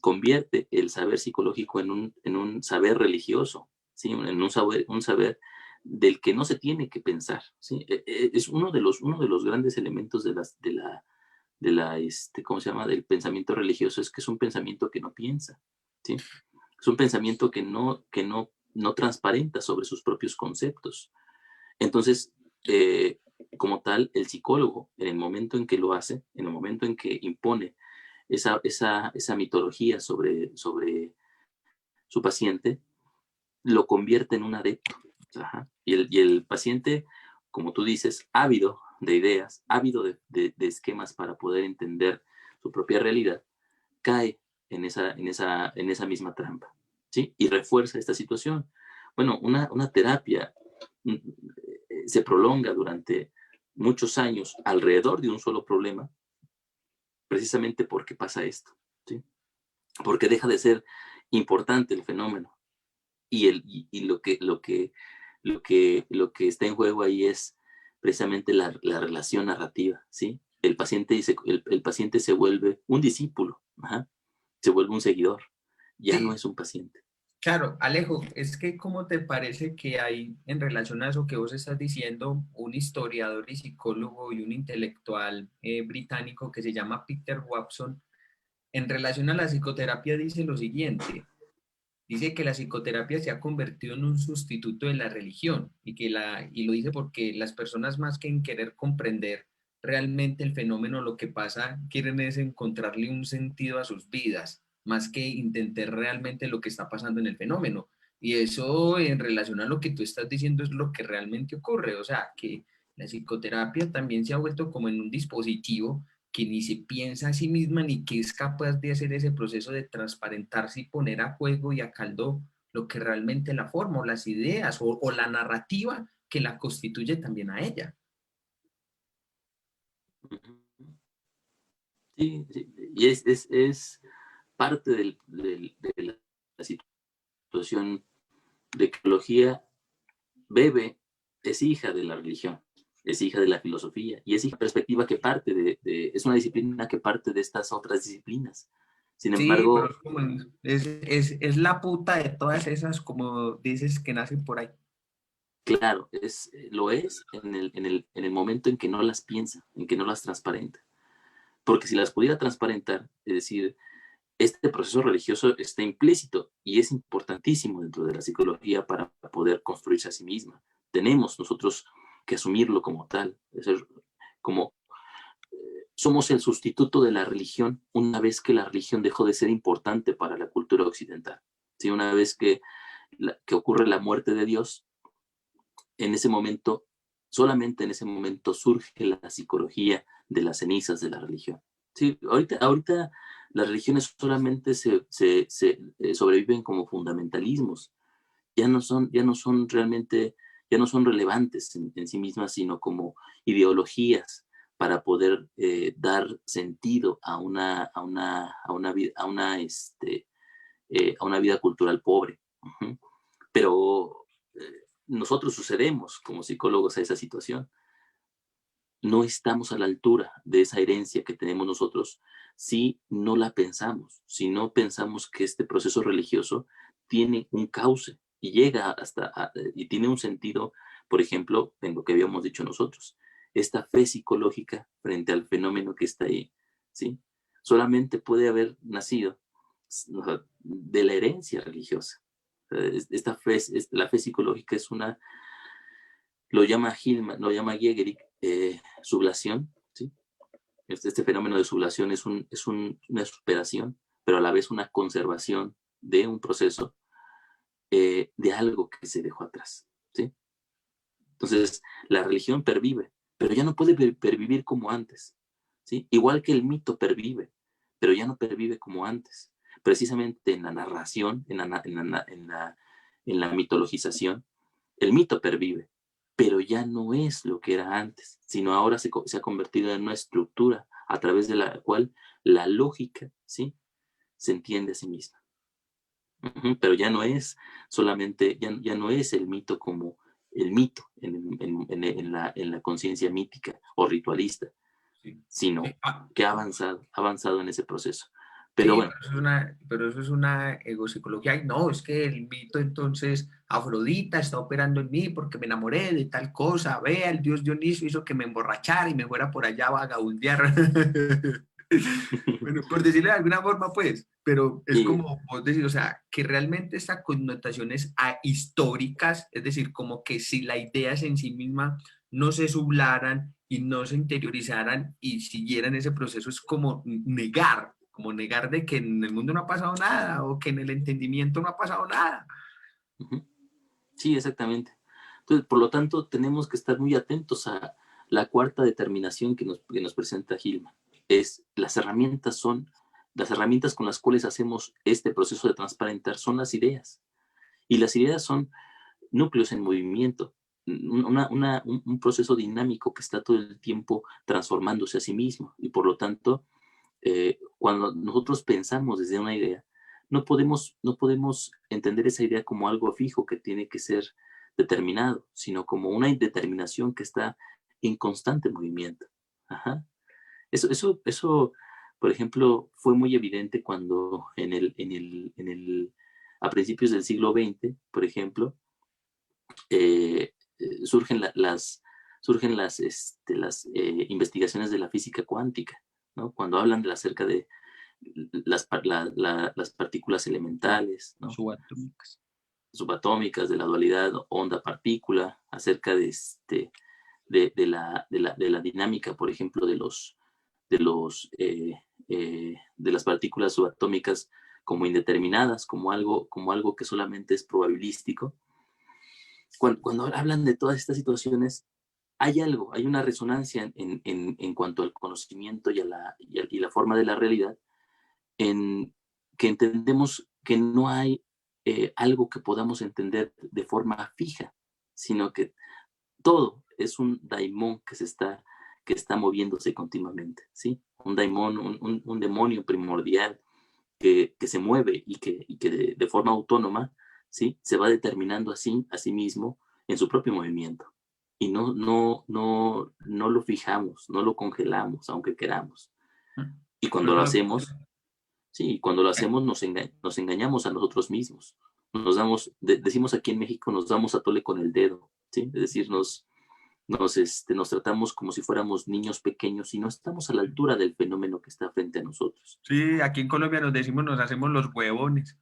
convierte el saber psicológico en un saber religioso, ¿sí? En un saber del que no se tiene que pensar, ¿sí? Es uno de los grandes elementos ¿cómo se llama? Del pensamiento religioso, es que es un pensamiento que no piensa, ¿sí? Es un pensamiento no transparenta sobre sus propios conceptos. Entonces, como tal, el psicólogo, en el momento en que lo hace, en el momento en que impone esa mitología sobre su paciente, lo convierte en un adepto. Ajá. Y el paciente, como tú dices, ávido de ideas, ávido de esquemas para poder entender su propia realidad, cae en esa misma trampa, ¿sí? Y refuerza esta situación. Bueno, una terapia se prolonga durante muchos años alrededor de un solo problema, precisamente porque pasa esto, ¿sí? Porque deja de ser importante el fenómeno y lo que está en juego ahí es precisamente la relación narrativa, ¿sí? El paciente se vuelve un discípulo, ajá, se vuelve un seguidor, ya no Sí, es un paciente. claro, Alejo, es que ¿cómo te parece que hay en relación a eso que vos estás diciendo un historiador y psicólogo y un intelectual británico que se llama Peter Watson, en relación a la psicoterapia dice lo siguiente? Dice que la psicoterapia se ha convertido en un sustituto de la religión y lo dice porque las personas más que en querer comprender realmente el fenómeno, lo que pasa, quieren es encontrarle un sentido a sus vidas, más que intentar realmente lo que está pasando en el fenómeno. Y eso en relación a lo que tú estás diciendo es lo que realmente ocurre, o sea, que la psicoterapia también se ha vuelto como en un dispositivo que ni se piensa a sí misma ni que es capaz de hacer ese proceso de transparentarse y poner a juego y a caldo lo que realmente la forma o las ideas o la narrativa que la constituye también a ella. Sí, sí, y es parte de la situación de que la psicología bebe, es hija de la religión, es hija de la filosofía y es hija de perspectiva que parte es una disciplina que parte de estas otras disciplinas. Sin Sí, pero embargo, es la puta de todas esas, como dices, que nacen por ahí. claro, lo es en el momento en que no las piensa, en que no las transparenta. Porque si las pudiera transparentar, es decir, este proceso religioso está implícito y es importantísimo dentro de la psicología para poder construirse a sí misma. Tenemos nosotros que asumirlo como tal, es decir, como somos el sustituto de la religión una vez que la religión dejó de ser importante para la cultura occidental. ¿Sí? Una vez que ocurre la muerte de Dios, en ese momento, solamente en ese momento surge la psicología de las cenizas de la religión. Sí, ahorita las religiones solamente sobreviven como fundamentalismos, ya no son realmente, ya no son relevantes en sí mismas, sino como ideologías para poder dar sentido a una vida cultural pobre. Uh-huh. Pero nosotros sucedemos como psicólogos a esa situación. No estamos a la altura de esa herencia que tenemos nosotros si no la pensamos, si no pensamos que este proceso religioso tiene un cauce y llega y tiene un sentido, por ejemplo, en lo que habíamos dicho nosotros, esta fe psicológica frente al fenómeno que está ahí, ¿sí? Solamente puede haber nacido de la herencia religiosa. Esta fe, la fe psicológica es lo llama Gehrig, sublación, ¿sí? Este fenómeno de sublación una superación, pero a la vez una conservación de un proceso, de algo que se dejó atrás, ¿sí? Entonces, la religión pervive, pero ya no puede pervivir como antes, ¿sí? Igual que el mito pervive, pero ya no pervive como antes. Precisamente en la narración, en la mitologización, el mito pervive, pero ya no es lo que era antes, sino ahora se ha convertido en una estructura a través de la cual la lógica, ¿sí?, se entiende a sí misma. Ujú. Pero ya no es solamente, ya no es el mito como el mito en la conciencia mítica o ritualista, Sí. sino que ha avanzado en ese proceso. Pero Sí, bueno, pero eso es una egopsicología. Ay, no, es que el mito entonces, Afrodita está operando en mí porque me enamoré de tal cosa. Vea, el dios Dionisio hizo que me emborrachara y me fuera por allá a vagabundear. Bueno, por decirlo de alguna forma, pues, pero es y, como vos decís, o sea, que realmente estas connotaciones históricas, es decir, como que si la idea es en sí misma no se sublaran y no se interiorizaran y siguieran ese proceso, es como negar de que en el mundo no ha pasado nada o que en el entendimiento no ha pasado nada. ujú, sí, exactamente. Entonces, por lo tanto, tenemos que estar muy atentos a la cuarta determinación que nos presenta Gilman. Las herramientas son las herramientas con las cuales hacemos este proceso de transparentar son las ideas. Y las ideas son núcleos en movimiento, un proceso dinámico que está todo el tiempo transformándose a sí mismo. Y por lo tanto, cuando nosotros pensamos desde una idea, no podemos entender esa idea como algo fijo que tiene que ser determinado, sino como una indeterminación que está en constante movimiento. Ajá. Eso, por ejemplo, fue muy evidente cuando a principios del siglo XX, por ejemplo, eh, surgen las investigaciones de la física cuántica, ¿no? Cuando hablan acerca de las partículas elementales, ¿no? Subatómicas. Subatómicas, de la dualidad onda-partícula, acerca de la dinámica, por ejemplo, de las partículas subatómicas como indeterminadas, como algo que solamente es probabilístico. Cuando hablan de todas estas situaciones, hay una resonancia en cuanto al conocimiento y la forma de la realidad, en que entendemos que no hay algo que podamos entender de forma fija, sino que todo es un daimón que está moviéndose continuamente, ¿sí? Un daimón, un demonio primordial que se mueve y que de forma autónoma, ¿sí? Se va determinando a sí mismo en su propio movimiento. Y no lo fijamos, no lo congelamos, aunque queramos. Y Por cuando eso lo lo- hacemos, sí, cuando lo hacemos nos engañamos a nosotros mismos. Decimos aquí en México, nos damos a tole con el dedo, ¿sí? Es decir, nos tratamos como si fuéramos niños pequeños y no estamos a la altura del fenómeno que está frente a nosotros. Sí, aquí en Colombia nos decimos, nos hacemos los huevones.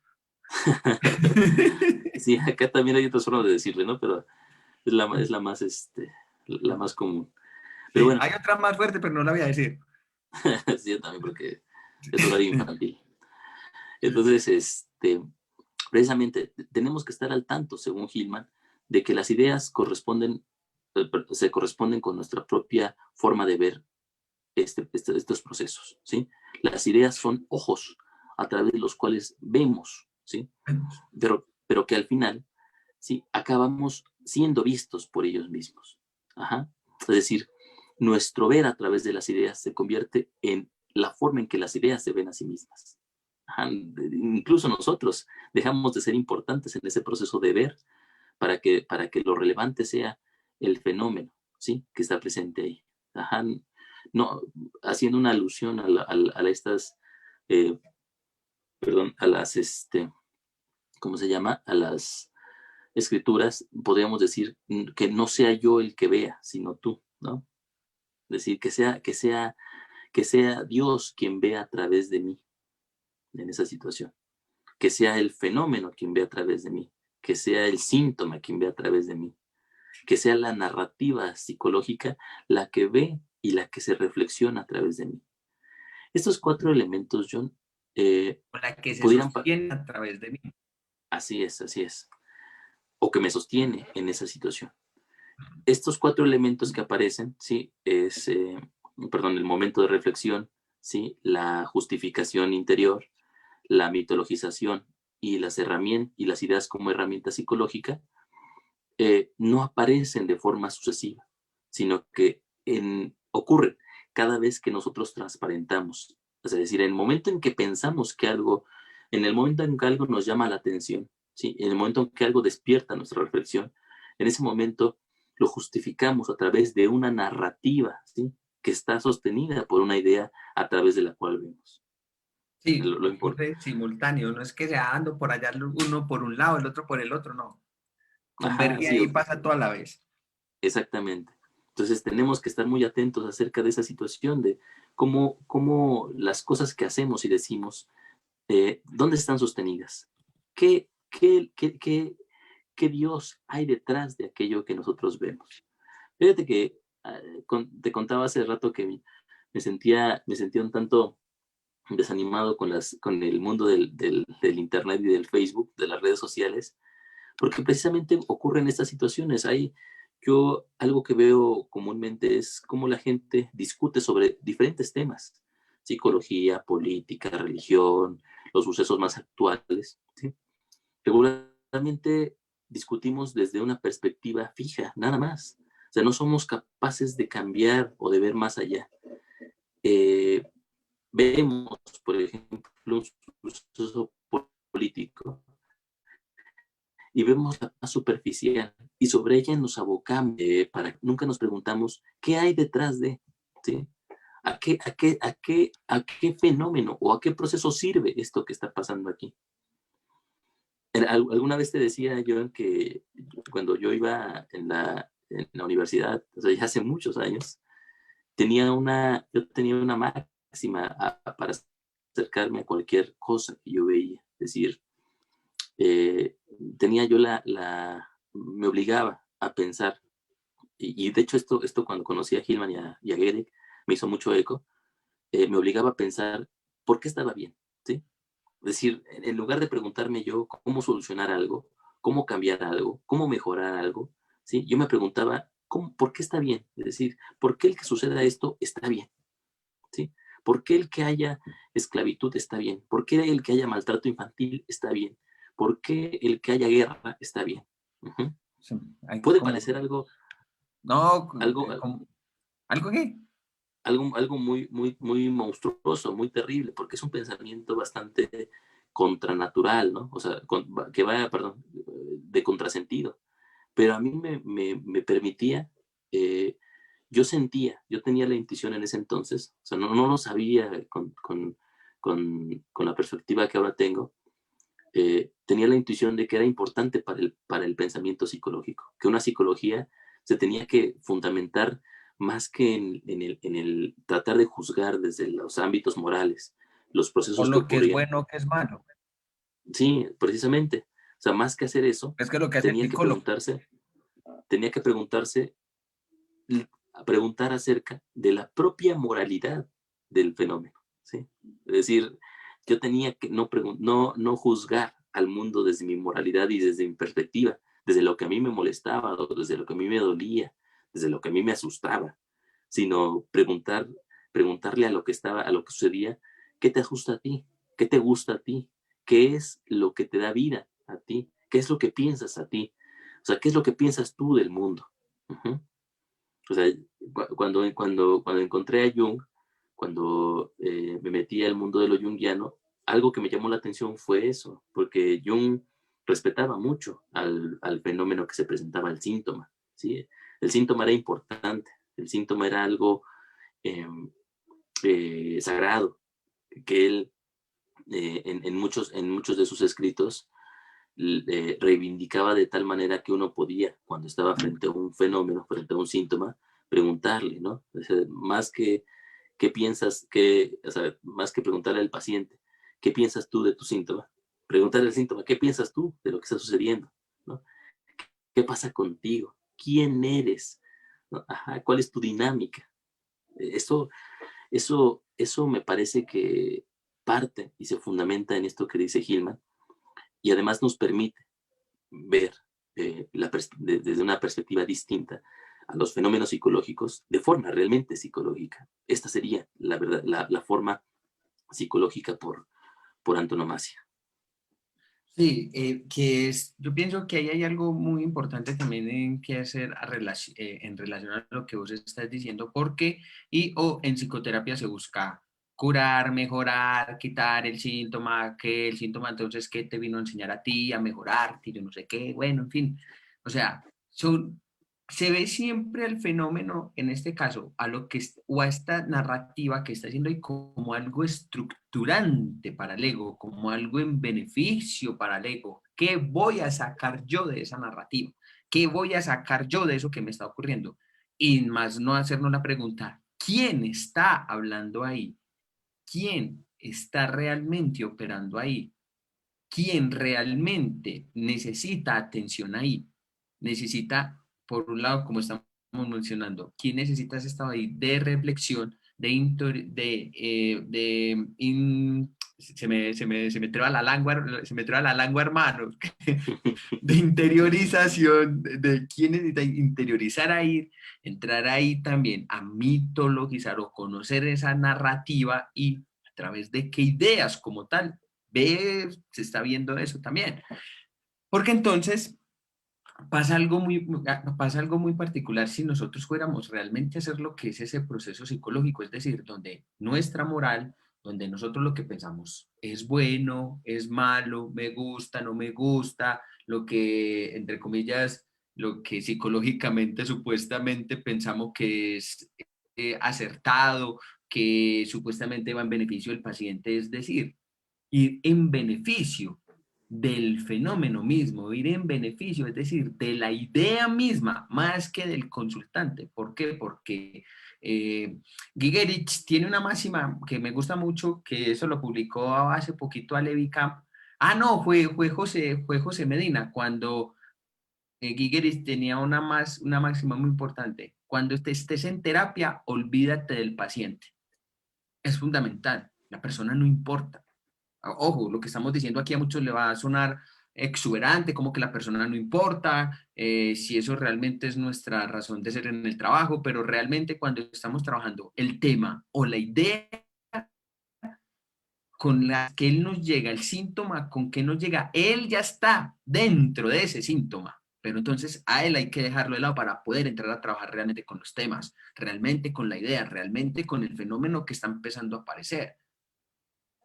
Sí, acá también hay otras formas de decirle, ¿no? Pero es la más común. Pero Sí, bueno, hay otra más fuerte, pero no la voy a decir. sí, yo también porque es horario infantil. Sí. Entonces, precisamente tenemos que estar al tanto, según Hillman, de que las ideas se corresponden con nuestra propia forma de ver estos procesos, ¿sí? Las ideas son ojos a través de los cuales vemos, ¿sí? Pero que al final, ¿sí? Acabamos siendo vistos por ellos mismos. Ajá. Es decir, nuestro ver a través de las ideas se convierte en la forma en que las ideas se ven a sí mismas. Ajá. Incluso nosotros dejamos de ser importantes en ese proceso de ver para que lo relevante sea el fenómeno, ¿sí? Que está presente ahí. Ajá. No, haciendo una alusión a estas, eh, perdón, a las, ¿cómo se llama? A las escrituras, podríamos decir que no sea yo el que vea, sino tú, ¿no? Es decir, que sea Dios quien vea a través de mí en esa situación, que sea el fenómeno quien vea a través de mí, que sea el síntoma quien vea a través de mí, que sea la narrativa psicológica la que ve y la que se reflexiona a través de mí. Estos cuatro elementos, John, O la que se pudieran, sostiene a través de mí. así es, o que me sostiene en esa situación. Estos cuatro elementos que aparecen, ¿sí? Perdón, el momento de reflexión, ¿sí? La justificación interior, la mitologización y las ideas como herramienta psicológica, no aparecen de forma sucesiva, sino que ocurren cada vez que nosotros transparentamos. Es decir, en el momento en que algo nos llama la atención, ¿sí? En el momento en que algo despierta nuestra reflexión, en ese momento lo justificamos a través de una narrativa, ¿sí? Que está sostenida por una idea a través de la cual vemos. Sí, Lo importante. ocurre simultáneo, no es que sea ando por allá uno por un lado, el otro por el otro, no. Ajá, Converge sí, ahí pasa todo a la vez. exactamente. Entonces tenemos que estar muy atentos acerca de esa situación de cómo las cosas que hacemos y decimos, ¿dónde están sostenidas? ¿Qué Dios hay detrás de aquello que nosotros vemos? Fíjate que te contaba hace rato que me sentía un tanto desanimado con el mundo del Internet y del Facebook, de las redes sociales, porque precisamente ocurren estas situaciones. Algo que veo comúnmente es cómo la gente discute sobre diferentes temas, psicología, política, religión, los sucesos más actuales, ¿sí? Regularmente discutimos desde una perspectiva fija, nada más. O sea, no somos capaces de cambiar o de ver más allá. Eh, Vemos, por ejemplo, un suceso político y vemos la más superficial y sobre ella nos abocamos para nunca nos preguntamos qué hay detrás de, ¿sí? ¿A qué fenómeno o a qué proceso sirve esto que está pasando aquí? Alguna vez te decía yo que cuando yo iba en la universidad, o sea, ya hace muchos años, yo tenía una máxima para acercarme a cualquier cosa que yo veía. Es decir, eh, tenía yo me obligaba a pensar, y de hecho esto cuando conocí a Hillman y a Gerek, me hizo mucho eco, me obligaba a pensar por qué estaba bien, ¿sí? Es decir, en lugar de preguntarme yo cómo solucionar algo, cómo cambiar algo, cómo mejorar algo, ¿sí? Yo me preguntaba, ¿por qué está bien? Es decir, ¿por qué el que suceda esto está bien? ¿Sí? ¿Por qué el que haya esclavitud está bien? ¿Por qué el que haya maltrato infantil está bien? ¿Por qué el que haya guerra está bien? Ujú. Sí, hay Puede como, parecer algo, no, algo, algo que, algo muy, muy, muy monstruoso, muy terrible, porque es un pensamiento bastante contranatural, ¿no? O sea, que va, perdón, de contrasentido. Pero a mí me permitía, eh, yo tenía la intuición en ese entonces, o sea, no lo sabía con la perspectiva que ahora tengo, tenía la intuición de que era importante para el pensamiento psicológico, que una psicología se tenía que fundamentar más que en el tratar de juzgar desde los ámbitos morales los o procesos que lo que es ocurrían. bueno o que es malo. Sí, precisamente. O sea, más que hacer eso, Es que lo que hace el tenía que psicólogo. preguntarse, tenía que preguntarse, preguntar acerca de la propia moralidad del fenómeno, ¿sí? Es decir, yo tenía que no juzgar al mundo desde mi moralidad y desde mi perspectiva, desde lo que a mí me molestaba, o desde lo que a mí me dolía, desde lo que a mí me asustaba, sino preguntarle a lo que sucedía, ¿qué te asusta a ti? ¿Qué te gusta a ti? ¿Qué es lo que te da vida a ti? ¿Qué es lo que piensas a ti? O sea, ¿qué es lo que piensas tú del mundo? Ujú. O sea, cuando encontré a Jung, cuando me metí al mundo de lo junguiano, algo que me llamó la atención fue eso, porque Jung respetaba mucho al fenómeno que se presentaba, al síntoma, ¿sí? El síntoma era importante, el síntoma era algo eh, sagrado, que él en muchos de sus escritos reivindicaba de tal manera que uno podía, cuando estaba frente a un fenómeno, frente a un síntoma, preguntarle, ¿no? O sea, más que qué piensas, o sea, más que preguntarle al paciente, ¿qué piensas tú de tu síntoma? Preguntarle al síntoma, ¿qué piensas tú de lo que está sucediendo? ¿No? ¿Qué pasa contigo? ¿Quién eres? ¿No? Ajá, ¿cuál es tu dinámica? Eso me parece que parte y se fundamenta en esto que dice Hillman y además nos permite ver desde una perspectiva distinta a los fenómenos psicológicos de forma realmente psicológica. Esta sería la verdad, la forma psicológica por antonomasia. Sí, yo pienso que ahí hay algo muy importante también en que hacer en relación a lo que vos estás diciendo, porque o en psicoterapia se busca curar, mejorar, quitar el síntoma, que el síntoma entonces que te vino a enseñar a ti, a mejorar, que yo no sé qué, bueno, en fin. O sea, se ve siempre el fenómeno, en este caso, o a esta narrativa que está haciendo ahí como algo estructurante para el ego, como algo en beneficio para el ego. ¿Qué voy a sacar yo de esa narrativa? ¿Qué voy a sacar yo de eso que me está ocurriendo? Y más no hacernos la pregunta, ¿quién está hablando ahí? ¿Quién está realmente operando ahí? ¿Quién realmente necesita atención ahí? Necesita, por un lado, como estamos mencionando, ¿quién necesita ese estado ahí de reflexión, de se me traba la lengua, hermano, de interiorización, de quién necesita interiorizar ahí, entrar ahí también a mitologizar o conocer esa narrativa y a través de qué ideas como tal, se está viendo eso también. Porque entonces pasa algo muy particular si nosotros fuéramos realmente a hacer lo que es ese proceso psicológico, es decir, donde nuestra moral, donde nosotros lo que pensamos es bueno, es malo, me gusta, no me gusta, lo que, entre comillas, lo que psicológicamente supuestamente pensamos que es acertado, que supuestamente va en beneficio del paciente, es decir, ir en beneficio del fenómeno mismo, ir en beneficio, es decir, de la idea misma, más que del consultante. ¿Por qué? Porque Gigerich tiene una máxima que me gusta mucho, que eso lo publicó hace poquito a Levi Camp. Ah, no, fue José Medina, cuando Gigerich tenía una máxima muy importante. Cuando estés en terapia, olvídate del paciente. Es fundamental, la persona no importa. Ojo, lo que estamos diciendo aquí a muchos le va a sonar exuberante, como que la persona no importa, si eso realmente es nuestra razón de ser en el trabajo, pero realmente cuando estamos trabajando el tema o la idea con la que él nos llega, el síntoma con que nos llega, él ya está dentro de ese síntoma. Pero entonces a él hay que dejarlo de lado para poder entrar a trabajar realmente con los temas, realmente con la idea, realmente con el fenómeno que está empezando a aparecer.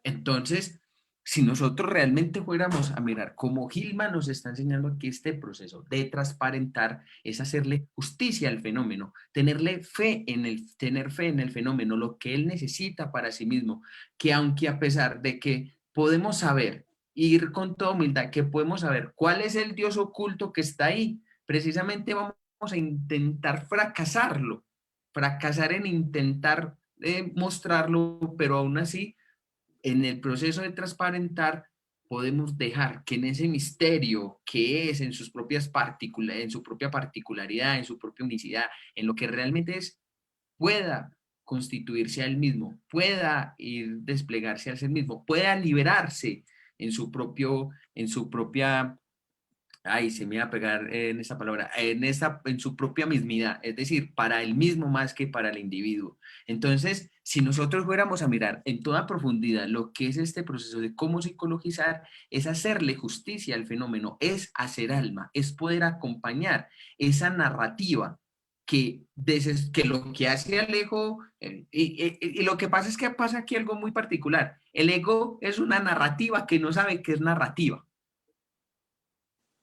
Entonces, si nosotros realmente fuéramos a mirar cómo Gilman nos está enseñando aquí este proceso de transparentar, es hacerle justicia al fenómeno, tener fe en el fenómeno, lo que él necesita para sí mismo, que aunque a pesar de que podemos saber, ir con toda humildad, que podemos saber cuál es el Dios oculto que está ahí, precisamente vamos a intentar fracasar en intentar mostrarlo, pero aún así en el proceso de transparentar podemos dejar que en ese misterio que es en sus propias en su propia particularidad, en su propia unicidad, en lo que realmente es, pueda constituirse a él mismo, pueda ir desplegarse a sí mismo, pueda liberarse en su propia ay, se me iba a pegar en esa palabra, en su propia mismidad, es decir, para el mismo más que para el individuo. Entonces, si nosotros fuéramos a mirar en toda profundidad lo que es este proceso de cómo psicologizar, es hacerle justicia al fenómeno, es hacer alma, es poder acompañar esa narrativa que lo que hace el ego, y lo que pasa es que pasa aquí algo muy particular, el ego es una narrativa que no sabe que es narrativa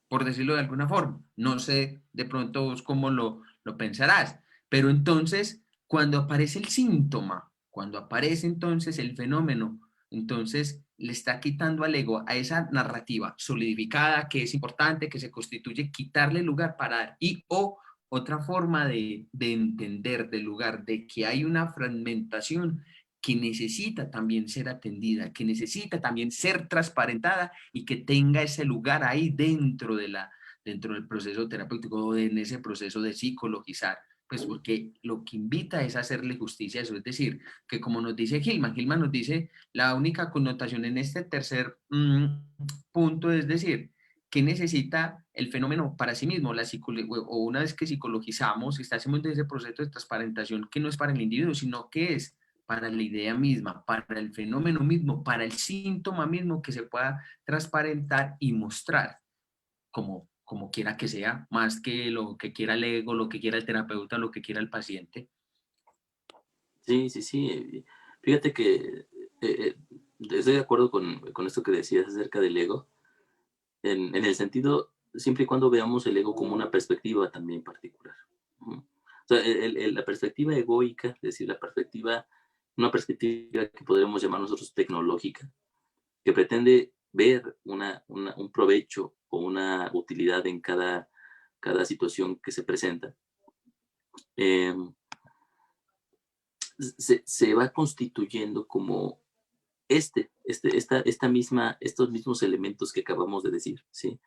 por decirlo de alguna forma. No sé de pronto vos cómo lo pensarás, pero entonces cuando aparece el síntoma, cuando aparece entonces el fenómeno, entonces le está quitando al ego a esa narrativa solidificada que es importante, que se constituye, quitarle lugar para dar y o otra forma de entender del lugar de que hay una fragmentación que necesita también ser atendida, que necesita también ser transparentada y que tenga ese lugar ahí dentro del proceso terapéutico o en ese proceso de psicologizar, pues porque lo que invita es a hacerle justicia a eso, es decir, que como nos dice Gilman nos dice la única connotación en este tercer punto, es decir, que necesita el fenómeno para sí mismo, o una vez que psicologizamos, está haciendo ese proceso de transparentación que no es para el individuo, sino que es para la idea misma, para el fenómeno mismo, para el síntoma mismo que se pueda transparentar y mostrar, como quiera que sea, más que lo que quiera el ego, lo que quiera el terapeuta, lo que quiera el paciente. Sí, sí, sí. Fíjate que estoy de acuerdo con esto que decías acerca del ego, en el sentido, siempre y cuando veamos el ego como una perspectiva también particular. O sea, la perspectiva egoica, es decir, una perspectiva que podríamos llamar nosotros tecnológica, que pretende ver un provecho o una utilidad en cada situación que se presenta, eh, se va constituyendo como estos mismos elementos que acabamos de decir, ¿sí?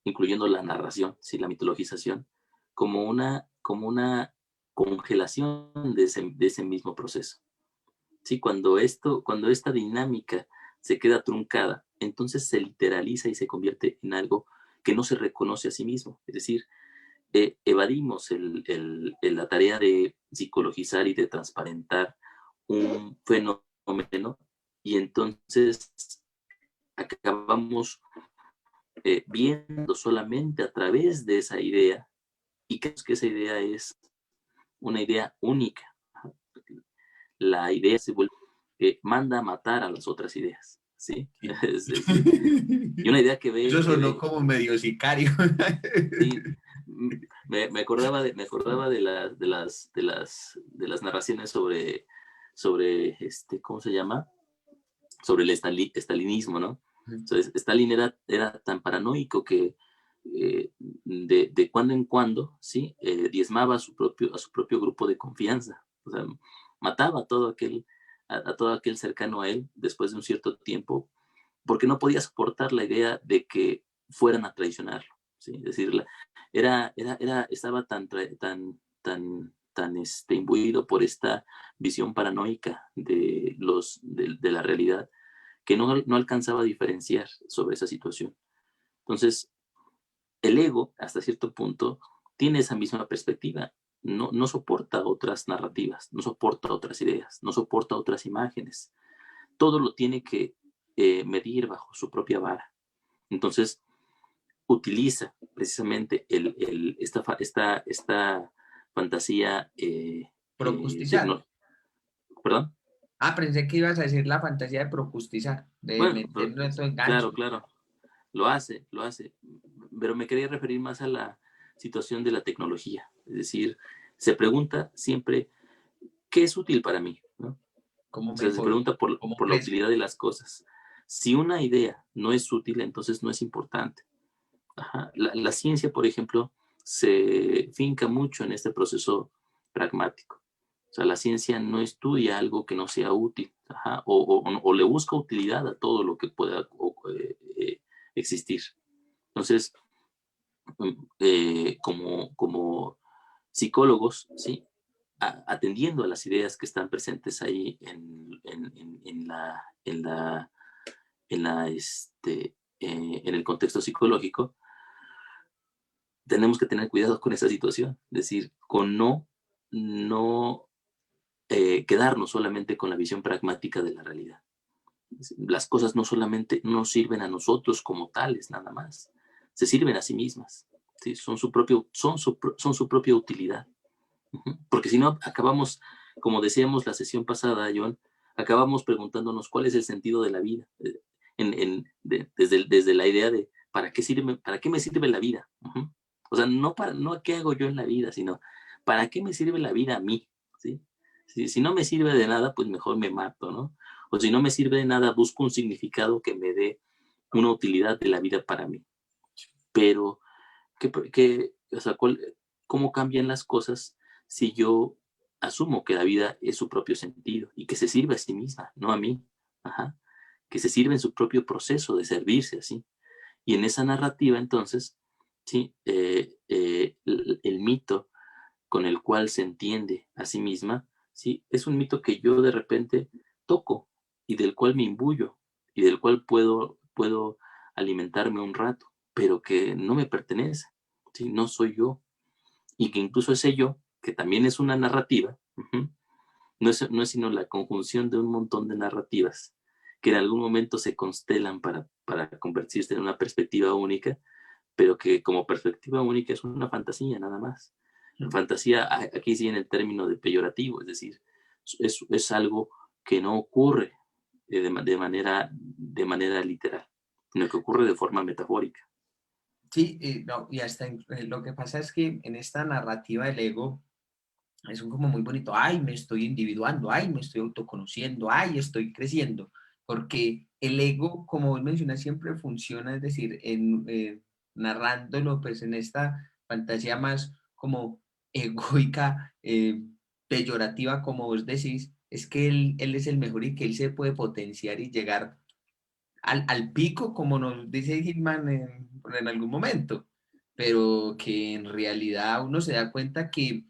Incluyendo la narración, ¿sí? La mitologización, como una congelación de ese mismo proceso. ¿Sí? Cuando esta dinámica se queda truncada, entonces se literaliza y se convierte en algo que no se reconoce a sí mismo. Es decir, evadimos la tarea de psicologizar y de transparentar un fenómeno y entonces acabamos viendo solamente a través de esa idea y creemos que esa idea es una idea única. La idea se vuelve, manda a matar a las otras ideas, ¿sí? Sí. Y una idea Eso sonó como medio sicario. sí, me acordaba de las narraciones sobre ¿cómo se llama? Sobre el estalinismo, ¿no? Entonces, Stalin era tan paranoico que de cuando en cuando, ¿sí? Diezmaba a su propio grupo de confianza. O sea, mataba a todo aquel cercano a él después de un cierto tiempo, porque no podía soportar la idea de que fueran a traicionarlo. ¿Sí? Es decir, estaba tan imbuido por esta visión paranoica de la realidad que no alcanzaba a diferenciar sobre esa situación. Entonces, el ego, hasta cierto punto, tiene esa misma perspectiva. No soporta otras narrativas, no soporta otras ideas, no soporta otras imágenes. Todo lo tiene que medir bajo su propia vara. Entonces, utiliza precisamente esta fantasía Procustizar. ¿Perdón? Ah, pensé que ibas a decir la fantasía de procustizar, de Bueno, meternos en todo claro, enganche. claro. Lo hace, pero me quería referir más a la situación de la tecnología. Es decir, se pregunta siempre, ¿qué es útil para mí? ¿No? Como O sea, se mejor, pregunta como por la crezco. utilidad de las cosas. Si una idea no es útil, entonces no es importante. Ajá. La ciencia, por ejemplo, se finca mucho en este proceso pragmático. O sea, la ciencia no estudia algo que no sea útil, ajá, o le busca utilidad a todo lo que pueda existir. Entonces, como psicólogos, ¿sí? Atendiendo a las ideas que están presentes ahí en el contexto psicológico, tenemos que tener cuidado con esa situación, es decir, con no quedarnos solamente con la visión pragmática de la realidad. Las cosas no solamente no sirven a nosotros como tales, nada más, se sirven a sí mismas, ¿sí? Son su propia utilidad. Porque si no, acabamos, como decíamos la sesión pasada, John, acabamos preguntándonos cuál es el sentido de la vida, desde la idea de para qué me sirve la vida. O sea, no qué hago yo en la vida, sino para qué me sirve la vida a mí, ¿sí? Si no me sirve de nada, pues mejor me mato, ¿no? O si no me sirve de nada, busco un significado que me dé una utilidad de la vida para mí. Pero, o sea, ¿cómo cambian las cosas si yo asumo que la vida es su propio sentido y que se sirve a sí misma, no a mí? Ajá. Que se sirve en su propio proceso de servirse así. Y en esa narrativa, entonces, sí, el mito con el cual se entiende a sí misma, sí, es un mito que yo de repente toco y del cual me imbuyo y del cual puedo alimentarme un rato, pero que no me pertenece, ¿sí? No soy yo. Y que incluso ese yo, que también es una narrativa, no es sino la conjunción de un montón de narrativas que en algún momento se constelan para convertirse en una perspectiva única, pero que como perspectiva única es una fantasía nada más. Fantasía, aquí sí en el término de peyorativo, es decir, es algo que no ocurre de manera literal, sino que ocurre de forma metafórica. Sí, no, y hasta lo que pasa es que en esta narrativa del ego es un como muy bonito, ay, me estoy individuando, ay, me estoy autoconociendo, ay, estoy creciendo, porque el ego, como vos mencionas, siempre funciona, es decir, narrándolo pues en esta fantasía más como egoica, peyorativa, como vos decís, es que él es el mejor y que él se puede potenciar y llegar al pico, como nos dice Hitman en algún momento, pero que en realidad uno se da cuenta que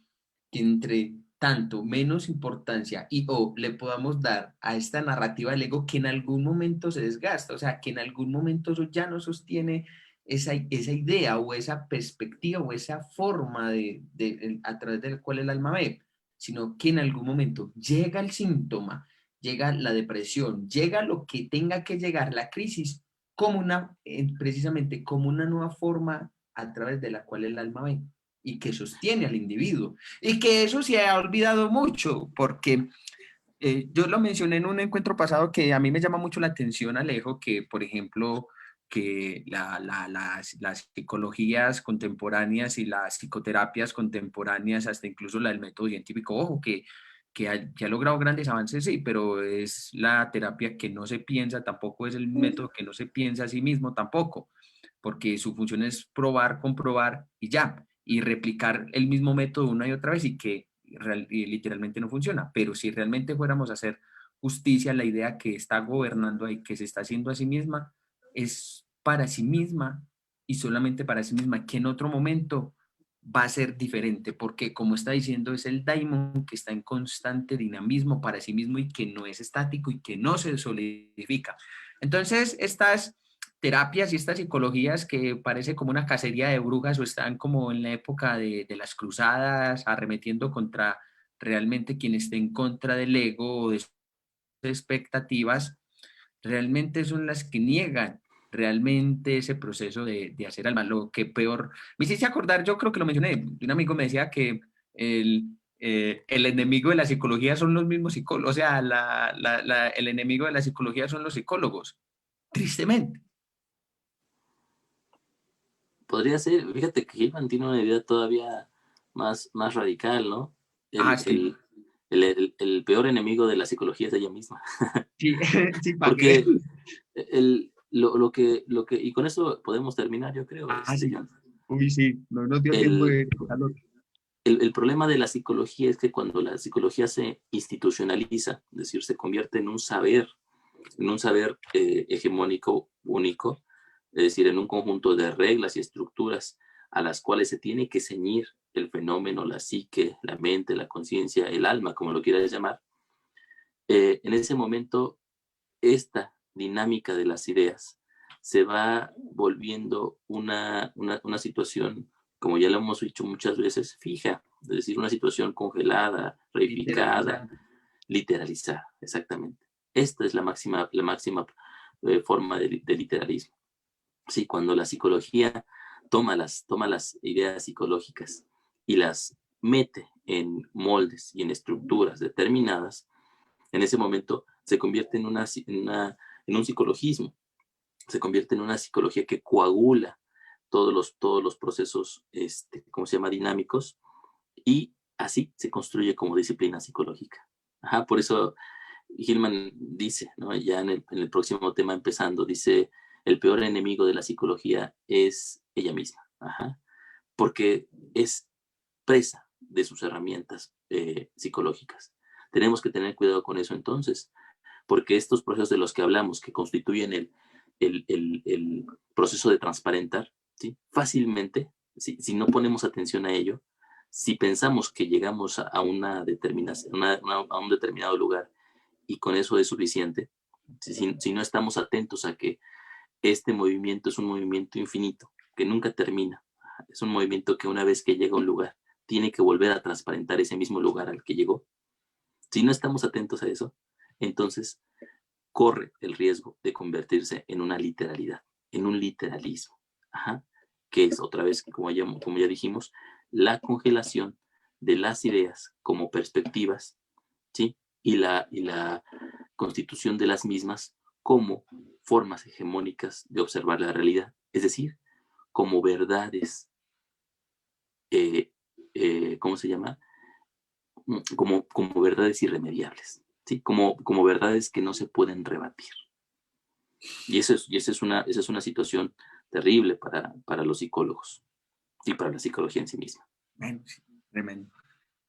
entre tanto menos importancia y o le podamos dar a esta narrativa del ego que en algún momento se desgasta, o sea, que en algún momento eso ya no sostiene esa idea o esa perspectiva o esa forma a través de la cual el alma ve, sino que en algún momento llega el síntoma, llega la depresión, llega lo que tenga que llegar, la crisis, como precisamente como una nueva forma a través de la cual el alma ve y que sostiene al individuo. Y que eso se ha olvidado mucho, porque yo lo mencioné en un encuentro pasado que a mí me llama mucho la atención, Alejo, que por ejemplo, que las psicologías contemporáneas y las psicoterapias contemporáneas, hasta incluso la del método científico, ojo, que ha logrado grandes avances, sí, pero es la terapia que no se piensa, tampoco es el método que no se piensa a sí mismo, tampoco, porque su función es probar, comprobar y ya, y replicar el mismo método una y otra vez y que y literalmente no funciona. Pero si realmente fuéramos a hacer justicia, la idea que está gobernando ahí, que se está haciendo a sí misma, es para sí misma y solamente para sí misma, que en otro momento va a ser diferente, porque como está diciendo, es el daimon que está en constante dinamismo para sí mismo y que no es estático y que no se solidifica. Entonces, estas terapias y estas psicologías que parece como una cacería de brujas o están como en la época de las cruzadas, arremetiendo contra realmente quien esté en contra del ego o de sus expectativas, realmente son las que niegan realmente ese proceso de hacer al mal. Lo que peor, me hiciste acordar, yo creo que lo mencioné, un amigo me decía que el enemigo de la psicología son los mismos psicólogos, o sea, el enemigo de la psicología son los psicólogos, tristemente. Podría ser, fíjate que Hillman tiene una idea todavía más radical, ¿no? Ah, El, sí, el, el peor enemigo de la psicología es ella misma. sí, sí, ¿para qué? Porque y con eso podemos terminar, yo creo, Ah, sí. John. Uy, sí, no nos dio tiempo El, de tocarlo. el problema de la psicología es que cuando la psicología se institucionaliza, es decir, se convierte en un saber hegemónico único, es decir, en un conjunto de reglas y estructuras a las cuales se tiene que ceñir el fenómeno, la psique, la mente, la conciencia, el alma, como lo quieras llamar, en ese momento esta dinámica de las ideas se va volviendo una situación, como ya lo hemos dicho muchas veces, fija, es decir, una situación congelada, reificada, Literalizando. literalizada, exactamente. Esta es la máxima forma de literalismo. Sí, cuando la psicología toma las ideas psicológicas y las mete en moldes y en estructuras determinadas, en ese momento se convierte en un psicologismo, se convierte en una psicología que coagula todos los procesos, ¿cómo se llama?, dinámicos, y así se construye como disciplina psicológica. Ajá, por eso Hillman dice, ¿no? Ya en el próximo tema empezando, dice, el peor enemigo de la psicología es ella misma, ajá, porque es presa de sus herramientas psicológicas. Tenemos que tener cuidado con eso entonces, porque estos procesos de los que hablamos, que constituyen el proceso de transparentar, ¿sí? Fácilmente, si no ponemos atención a ello, si pensamos que llegamos a una determinación, a un determinado lugar y con eso es suficiente, si no estamos atentos a que este movimiento es un movimiento infinito, que nunca termina, es un movimiento que una vez que llega a un lugar, tiene que volver a transparentar ese mismo lugar al que llegó. Si no estamos atentos a eso, entonces corre el riesgo de convertirse en una literalidad, en un literalismo, ajá, que es otra vez, como ya dijimos, la congelación de las ideas como perspectivas, ¿sí? Y la constitución de las mismas como formas hegemónicas de observar la realidad, es decir, como verdades, ¿cómo se llama? Como verdades irremediables, ¿sí? Como verdades que no se pueden rebatir. Y esa es una situación terrible para los psicólogos y para la psicología en sí misma. Bueno, sí, tremendo.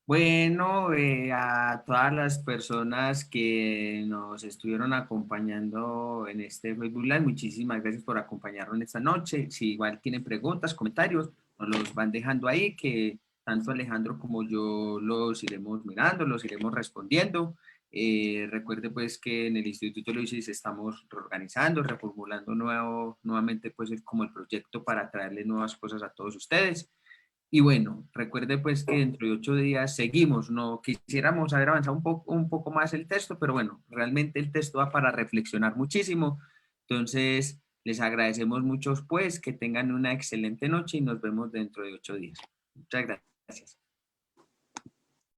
Bueno, a todas las personas que nos estuvieron acompañando en este Facebook Live, muchísimas gracias por acompañarnos esta noche. Si igual tienen preguntas, comentarios, nos los van dejando ahí, que tanto Alejandro como yo los iremos mirando, los iremos respondiendo. Recuerde pues que en el Instituto Luisis estamos reorganizando, reformulando nuevamente pues como el proyecto para traerle nuevas cosas a todos ustedes. Y bueno, recuerde pues que dentro de 8 días seguimos, no quisiéramos haber avanzado un poco más el texto, pero bueno, realmente el texto va para reflexionar muchísimo. Entonces, les agradecemos mucho pues que tengan una excelente noche y nos vemos dentro de 8 días. Muchas gracias.